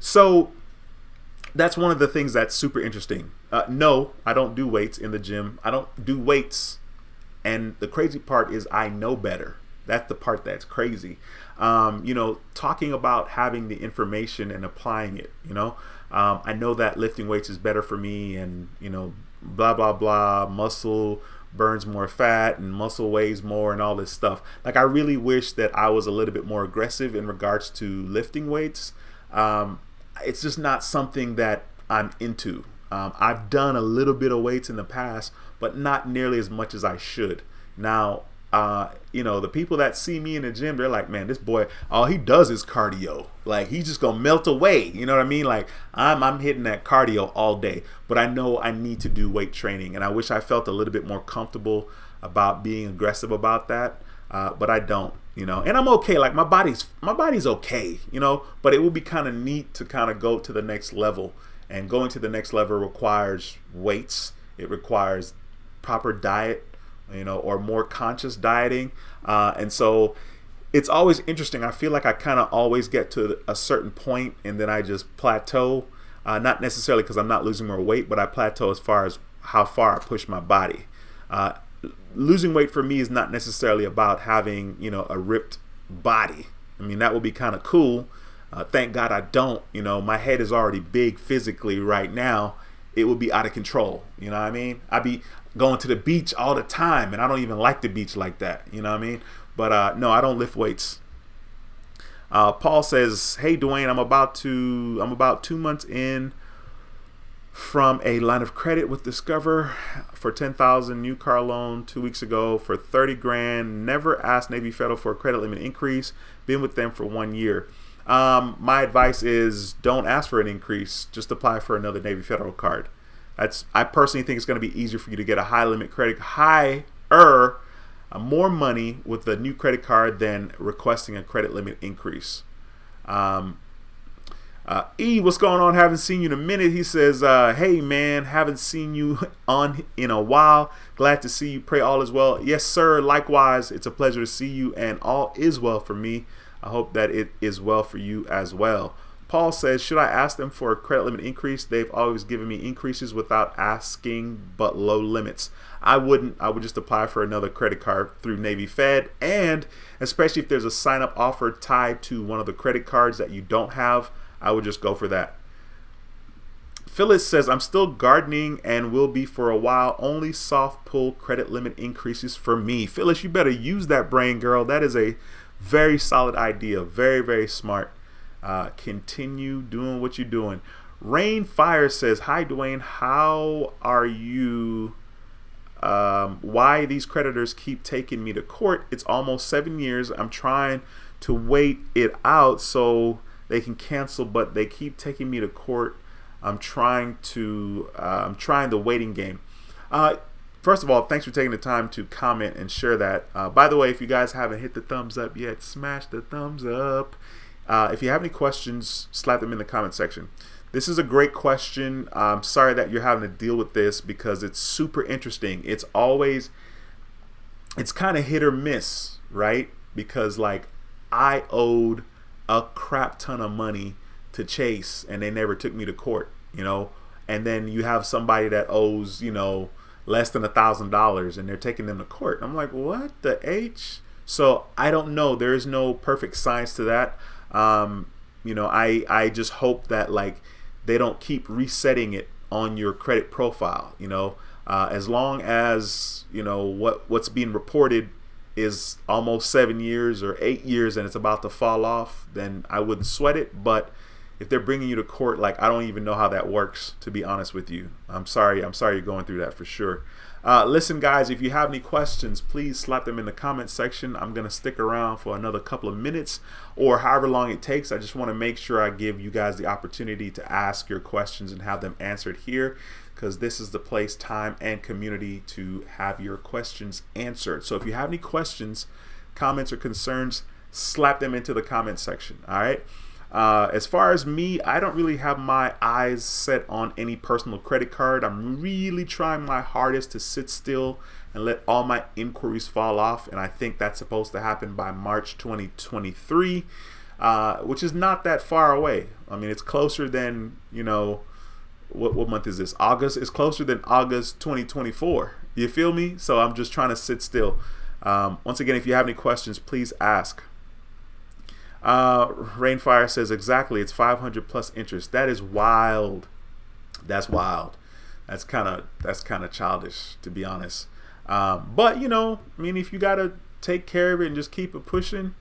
Speaker 1: So that's one of the things that's super interesting. No, I don't do weights in the gym. I don't do weights. And the crazy part is I know better. That's the part that's crazy. Talking about having the information and applying it, I know that lifting weights is better for me, and, blah, blah, blah, muscle burns more fat and muscle weighs more and all this stuff. Like, I really wish that I was a little bit more aggressive in regards to lifting weights. It's just not something that I'm into. I've done a little bit of weights in the past, but not nearly as much as I should. Now, the people that see me in the gym, they're like, man, this boy, all he does is cardio. Like, he's just gonna melt away. You know what I mean? Like, I'm hitting that cardio all day, but I know I need to do weight training, and I wish I felt a little bit more comfortable about being aggressive about that. But I don't, and I'm okay. Like, my body's okay, but it would be kind of neat to kind of go to the next level, and going to the next level requires weights. It requires proper diet, or more conscious dieting. And so it's always interesting. I feel like I kind of always get to a certain point and then I just plateau. Not necessarily because I'm not losing more weight, but I plateau as far as how far I push my body. Losing weight for me is not necessarily about having, a ripped body. I mean, that would be kind of cool. Thank God I don't. My head is already big physically right now. It would be out of control. You know what I mean? I'd be going to the beach all the time, and I don't even like the beach like that. You know what I mean? But no, I don't lift weights. Paul says, hey, Dwayne, I'm about 2 months in from a line of credit with Discover for $10,000 new car loan 2 weeks ago for $30,000. Never asked Navy Federal for a credit limit increase. Been with them for 1 year. My advice is don't ask for an increase. Just apply for another Navy Federal card. I personally think it's going to be easier for you to get a high limit credit, more money with the new credit card than requesting a credit limit increase. E, what's going on? Haven't seen you in a minute. He says, hey man, haven't seen you on in a while. Glad to see you. Pray all is well. Yes, sir. Likewise, it's a pleasure to see you, and all is well for me. I hope that it is well for you as well. Paul says, should I ask them for a credit limit increase? They've always given me increases without asking, but low limits. I wouldn't. I would just apply for another credit card through Navy Fed, and especially if there's a sign-up offer tied to one of the credit cards that you don't have, I would just go for that. Phyllis says, I'm still gardening and will be for a while. Only soft pull credit limit increases for me. Phyllis, you better use that brain, girl. That is a very solid idea. Very, very smart. Continue doing what you're doing. Rain Fire says, hi Dwayne, how are you? Why these creditors keep taking me to court? It's almost 7 years. I'm trying to wait it out so they can cancel, but they keep taking me to court. I'm trying the waiting game. First of all, thanks for taking the time to comment and share that. By the way, if you guys haven't hit the thumbs up yet, smash the thumbs up. If you have any questions, slap them in the comment section. This is a great question. I'm sorry that you're having to deal with this because it's super interesting. It's kind of hit or miss, right? Because like I owed a crap ton of money to Chase and they never took me to court, and then you have somebody that owes, less than $1,000 and they're taking them to court. I'm like, what the H? So I don't know. There is no perfect science to that. I just hope that like they don't keep resetting it on your credit profile. As long as what's being reported is almost 7 years or 8 years and it's about to fall off, then I wouldn't sweat it. But if they're bringing you to court, like I don't even know how that works, to be honest with you. I'm sorry you're going through that for sure. Listen, guys, if you have any questions, please slap them in the comment section. I'm going to stick around for another couple of minutes or however long it takes. I just want to make sure I give you guys the opportunity to ask your questions and have them answered here, because this is the place, time, and community to have your questions answered. So if you have any questions, comments, or concerns, slap them into the comment section. All right. As far as me, I don't really have my eyes set on any personal credit card. I'm really trying my hardest to sit still and let all my inquiries fall off. And I think that's supposed to happen by March 2023, which is not that far away. I mean, it's closer than, what month is this? August. It's closer than August 2024. You feel me? So I'm just trying to sit still. Once again, if you have any questions, please ask. Rainfire says, exactly, it's 500 plus interest. That is wild. That's wild. That's kind of childish, to be honest. But if you gotta take care of it and just keep it pushing,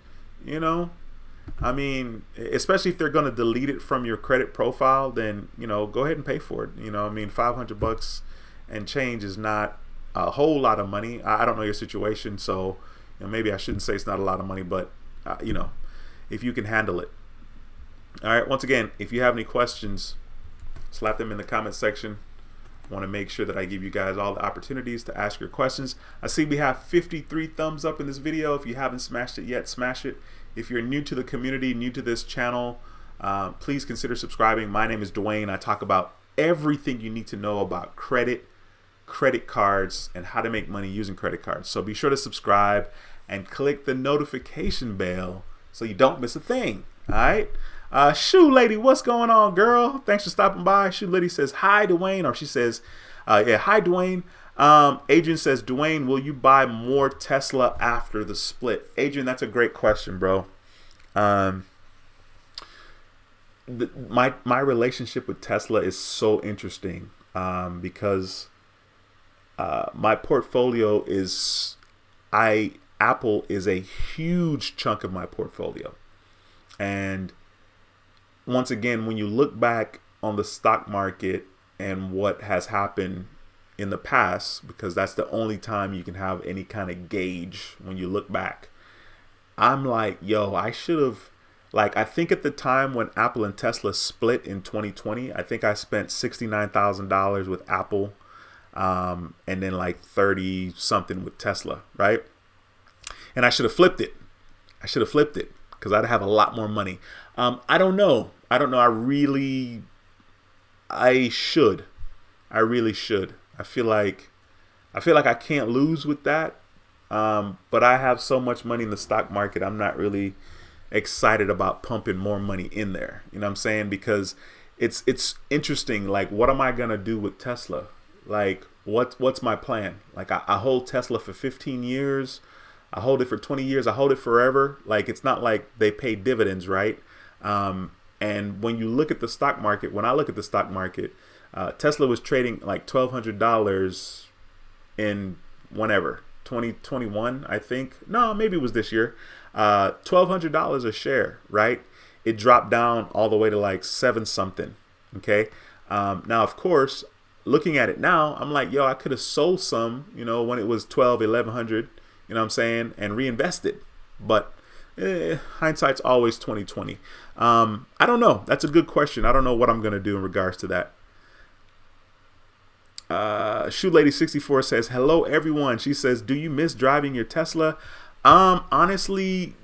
Speaker 1: especially if they're gonna delete it from your credit profile, then go ahead and pay for it. $500 and change is not a whole lot of money. I don't know your situation, so maybe I shouldn't say it's not a lot of money, but if you can handle it. All right. Once again, if you have any questions, slap them in the comment section. I want to make sure that I give you guys all the opportunities to ask your questions. I see we have 53 thumbs up in this video. If you haven't smashed it yet, smash it. If you're new to the community, new to this channel, please consider subscribing. My name is Dwayne. I talk about everything you need to know about credit cards, and how to make money using credit cards. So be sure to subscribe and click the notification bell so you don't miss a thing. All right. Shoe Lady, what's going on, girl? Thanks for stopping by. Shoe Lady says, hi, Dwayne. Or she says, hi, Dwayne. Adrian says, Dwayne, will you buy more Tesla after the split? Adrian, that's a great question, bro. My relationship with Tesla is so interesting because my portfolio is, Apple is a huge chunk of my portfolio. And once again, when you look back on the stock market and what has happened in the past, because that's the only time you can have any kind of gauge when you look back, I'm like, yo, I should have, I think at the time when Apple and Tesla split in 2020, I think I spent $69,000 with Apple, and then 30 something with Tesla, right? And I should have flipped it. Because I'd have a lot more money. I don't know. I really should. I feel like I can't lose with that. But I have so much money in the stock market, I'm not really excited about pumping more money in there. You know what I'm saying? Because it's interesting. What am I gonna do with Tesla? What's my plan? I hold Tesla for 15 years. I hold it for 20 years. I hold it forever. It's not like they pay dividends, right? And when you look at the stock market, when I look at the stock market, Tesla was trading $1,200 in whenever, 2021, I think. No, maybe it was this year. $1,200 a share, right? it dropped down all the way to like 7 something. Okay. Now, of course, looking at it now, I'm like, yo, I could have sold some, when it was 12, 1100, you know what I'm saying, and reinvested. But hindsight's always 2020. I don't know. That's a good question. I don't know what I'm going to do in regards to that. Shoe Lady 64 says, hello, everyone. She says, do you miss driving your Tesla? Honestly,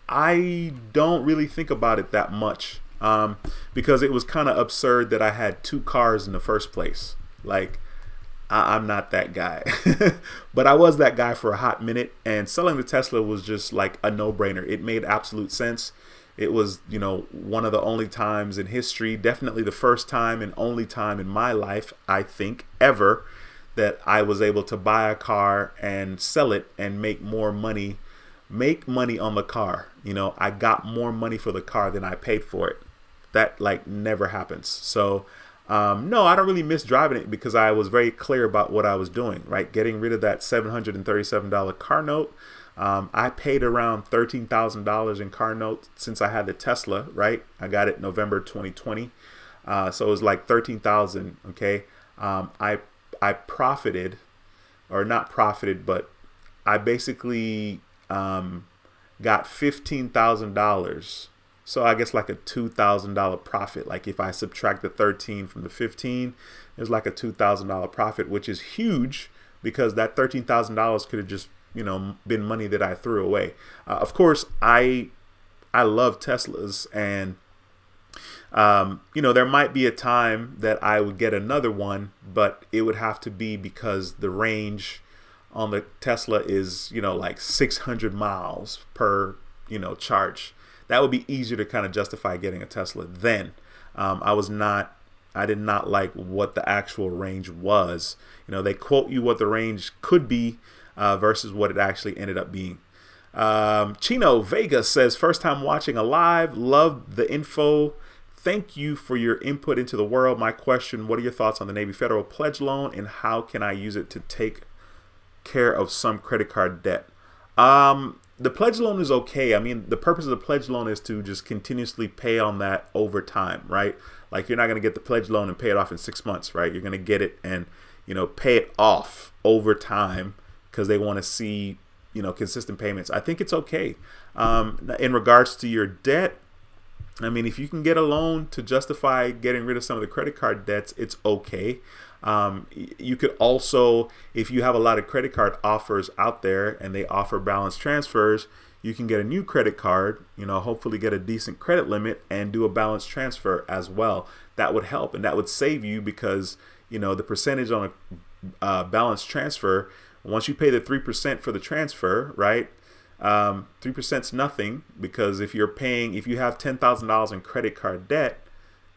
Speaker 1: I don't really think about it that much. Because it was kind of absurd that I had 2 cars in the first place. Like, I'm not that guy. But I was that guy for a hot minute, and selling the Tesla was just like a no-brainer. It made absolute sense. It was, one of the only times in history, definitely the first time and only time in my life, I think, ever, that I was able to buy a car and sell it and make more money, on the car. I got more money for the car than I paid for it. That like never happens. So no, I don't really miss driving it because I was very clear about what I was doing, right? Getting rid of that $737 car note. I paid around $13,000 in car notes since I had the Tesla, right? I got it November 2020. So it was like $13,000. Okay. I profited, or not profited, but I basically got $15,000. So I guess like a $2,000 profit. Like if I subtract the 13 from the 15, there's like a $2,000 profit, which is huge because that $13,000 could have just, been money that I threw away. Of course, I love Teslas, and there might be a time that I would get another one, but it would have to be because the range on the Tesla is, like 600 miles per, charge. That would be easier to kind of justify getting a Tesla then. I did not like what the actual range was. They quote you what the range could be versus what it actually ended up being. Chino Vega says, first time watching a live, love the info. Thank you for your input into the world. My question, what are your thoughts on the Navy Federal Pledge Loan and how can I use it to take care of some credit card debt? The pledge loan is okay. I mean, the purpose of the pledge loan is to just continuously pay on that over time, right? Like you're not going to get the pledge loan and pay it off in 6 months, right? You're going to get it and, pay it off over time because they want to see, consistent payments. I think it's okay. In regards to your debt, I mean, if you can get a loan to justify getting rid of some of the credit card debts, it's okay. You could also, if you have a lot of credit card offers out there and they offer balance transfers, you can get a new credit card, hopefully get a decent credit limit and do a balance transfer as well. That would help, and that would save you because, the percentage on a balance transfer, once you pay the 3% for the transfer, right? 3% is nothing because if you have $10,000 in credit card debt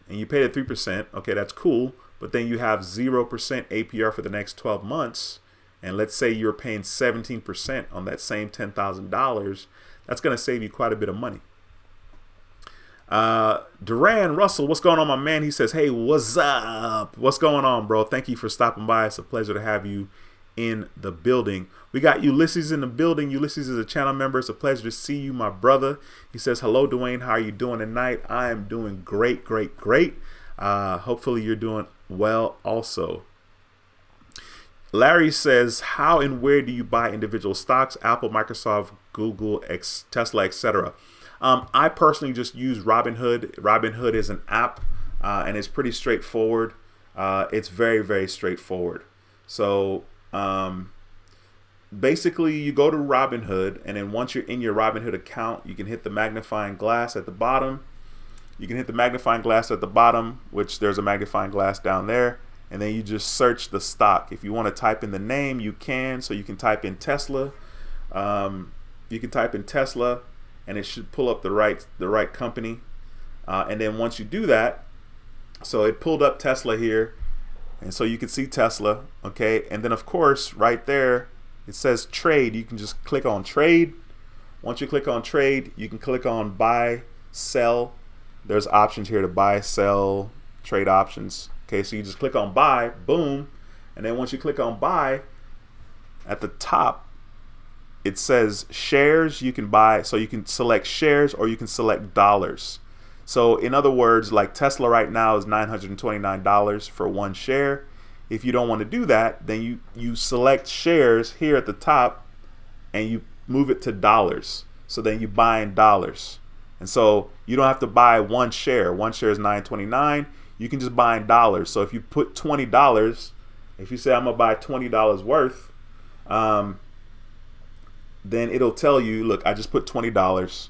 Speaker 1: and you pay the 3%, okay, that's cool. But then you have 0% APR for the next 12 months. And let's say you're paying 17% on that same $10,000. That's going to save you quite a bit of money. Duran Russell, what's going on, my man? He says, hey, what's up? What's going on, bro? Thank you for stopping by. It's a pleasure to have you in the building. We got Ulysses in the building. Ulysses is a channel member. It's a pleasure to see you, my brother. He says, hello, Dwayne. How are you doing tonight? I am doing great, great, great. Hopefully you're doing well also. Larry says, how and where do you buy individual stocks? Apple, Microsoft, Google, Tesla, etc. I personally just use Robinhood. Robinhood is an app and it's pretty straightforward. It's very, very straightforward. So basically you go to Robinhood, and then once you're in your Robinhood account, you can hit the magnifying glass at the bottom. Which there's a magnifying glass down there. And then you just search the stock. If you want to type in the name, you can. So you can type in Tesla. And it should pull up the right company. And then once you do that, so it pulled up Tesla here. And so you can see Tesla, okay? And then, of course, right there, it says trade. You can just click on trade. Once you click on trade, you can click on buy, sell. There's options here to buy, sell, trade options. Okay, so you just click on buy, boom. And then once you click on buy, at the top, it says shares you can buy. So you can select shares or you can select dollars. So in other words, like Tesla right now is $929 for one share. If you don't want to do that, then you select shares here at the top and you move it to dollars. So then you buy in dollars. And so you don't have to buy one share. One share is $9.29. You can just buy in dollars. So if you put $20, if you say I'm gonna buy $20 worth, then it'll tell you, look, I just put $20.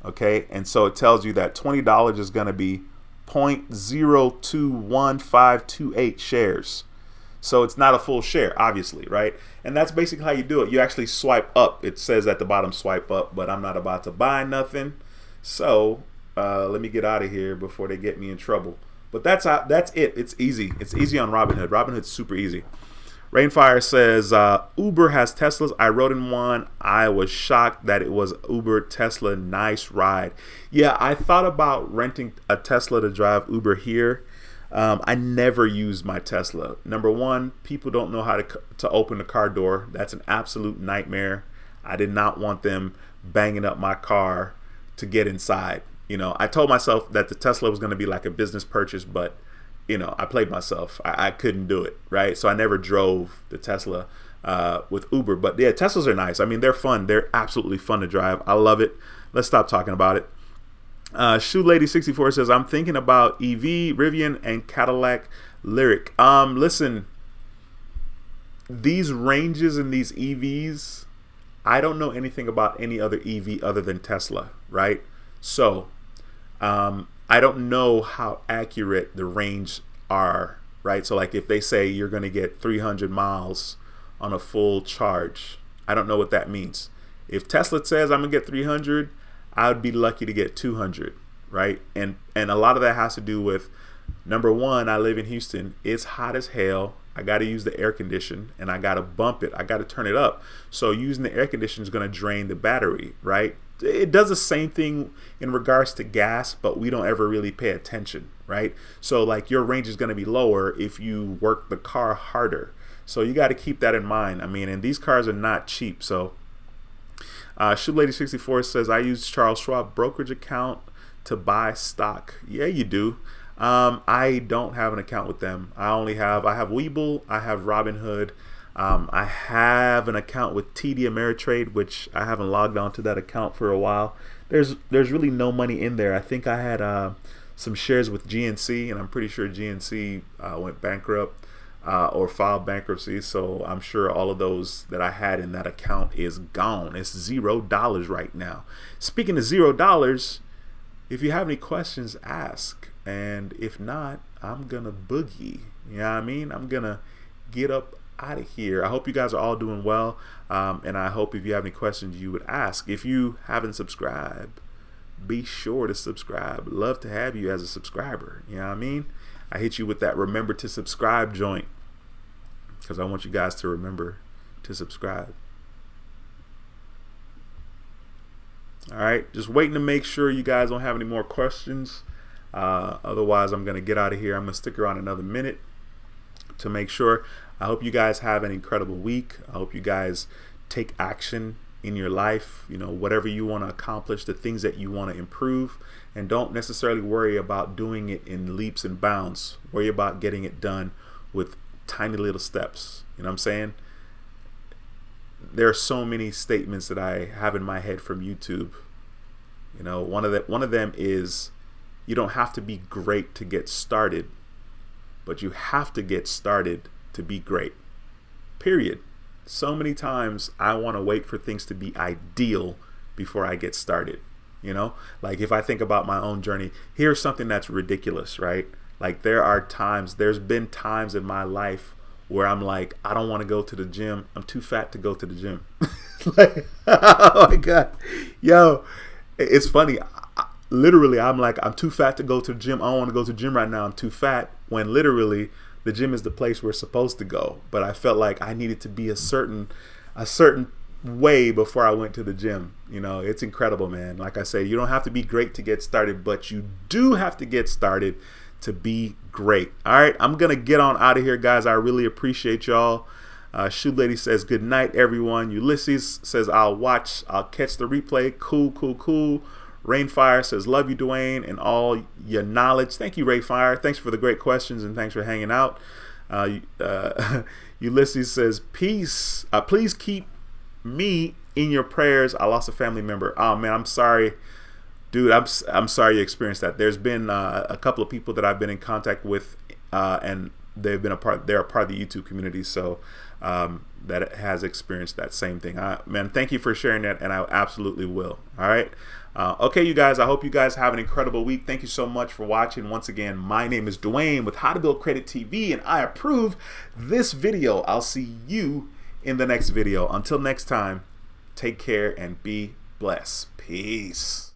Speaker 1: Okay, and so it tells you that $20 is gonna be 0.021528 shares. So it's not a full share, obviously, right? And that's basically how you do it. You actually swipe up. It says at the bottom, swipe up, but I'm not about to buy nothing. So let me get out of here before they get me in trouble. But that's it. It's easy. It's easy on Robinhood. Robinhood's super easy. Rainfire says, Uber has Teslas. I rode in one. I was shocked that it was Uber Tesla. Nice ride. Yeah, I thought about renting a Tesla to drive Uber here. I never used my Tesla. Number one, people don't know how to open the car door. That's an absolute nightmare. I did not want them banging up my car to get inside. You know, I told myself that the Tesla was going to be like a business purchase, but you know, I played myself. I couldn't do it, right? So I never drove the Tesla with Uber. But yeah, Teslas are nice. I mean, they're fun. They're absolutely fun to drive. I love it. Let's stop talking about it. Shoe Lady 64 says, I'm thinking about EV, Rivian, and Cadillac Lyric. Listen, these ranges in these EVs, I don't know anything about any other EV other than Tesla, right? So I don't know how accurate the range are, right? So like if they say you're going to get 300 miles on a full charge, I don't know what that means. If Tesla says I'm going to get 300, I would be lucky to get 200, right? And a lot of that has to do with, number one, I live in Houston. It's hot as hell. I got to use the air condition and I got to bump it. I got to turn it up. So using the air conditioner is going to drain the battery, right? It does the same thing in regards to gas, but we don't ever really pay attention, right? So like your range is going to be lower if you work the car harder. So you got to keep that in mind. I mean, and these cars are not cheap. So Shoe Lady 64 says, I use Charles Schwab brokerage account to buy stock. Yeah, you do. I don't have an account with them. I have Webull, I have Robinhood. I have an account with TD Ameritrade, which I haven't logged on to that account for a while. There's really no money in there. I think I had some shares with GNC, and I'm pretty sure GNC went bankrupt or filed bankruptcy. So I'm sure all of those that I had in that account is gone. It's $0 right now. Speaking of $0, if you have any questions, ask. And if not, I'm gonna boogie. You know what I mean? I'm gonna get up out of here. I hope you guys are all doing well, and I hope if you have any questions you would ask. If you haven't subscribed, be sure to subscribe. Love to have you as a subscriber. You know what I mean? I hit you with that remember to subscribe joint because I want you guys to remember to subscribe. All right, just waiting to make sure you guys don't have any more questions. Otherwise, I'm going to get out of here. I'm going to stick around another minute to make sure. I hope you guys have an incredible week. I hope you guys take action in your life, you know, whatever you want to accomplish, the things that you want to improve, and don't necessarily worry about doing it in leaps and bounds. Worry about getting it done with tiny little steps. You know what I'm saying? There are so many statements that I have in my head from YouTube. You know, one of them is, you don't have to be great to get started, but you have to get started to be great. Period. So many times I want to wait for things to be ideal before I get started. You know, like if I think about my own journey, here's something that's ridiculous, right? Like there's been times in my life where I'm like, I don't want to go to the gym. I'm too fat to go to the gym. Like, oh my God. Yo, it's funny. Literally, I'm like, I'm too fat to go to the gym. I don't want to go to the gym right now. I'm too fat, when literally the gym is the place we're supposed to go. But I felt like I needed to be a certain way before I went to the gym. You know, it's incredible, man. Like I say, you don't have to be great to get started, but you do have to get started to be great. All right, I'm going to get on out of here, guys. I really appreciate y'all. Shoe Lady says, good night, everyone. Ulysses says, I'll catch the replay. Cool. Rainfire says, love you, Dwayne, and all your knowledge. Thank you, Rainfire. Thanks for the great questions, and thanks for hanging out. Ulysses says, peace. Please keep me in your prayers. I lost a family member. Oh man, I'm sorry, dude. I'm sorry you experienced that. There's been a couple of people that I've been in contact with, and they've been they're a part of the YouTube community, so that has experienced that same thing. Man, thank you for sharing that, and I absolutely will. All right. Okay, you guys, I hope you guys have an incredible week. Thank you so much for watching. Once again, my name is Dwayne with How to Build Credit TV, and I approve this video. I'll see you in the next video. Until next time, take care and be blessed. Peace.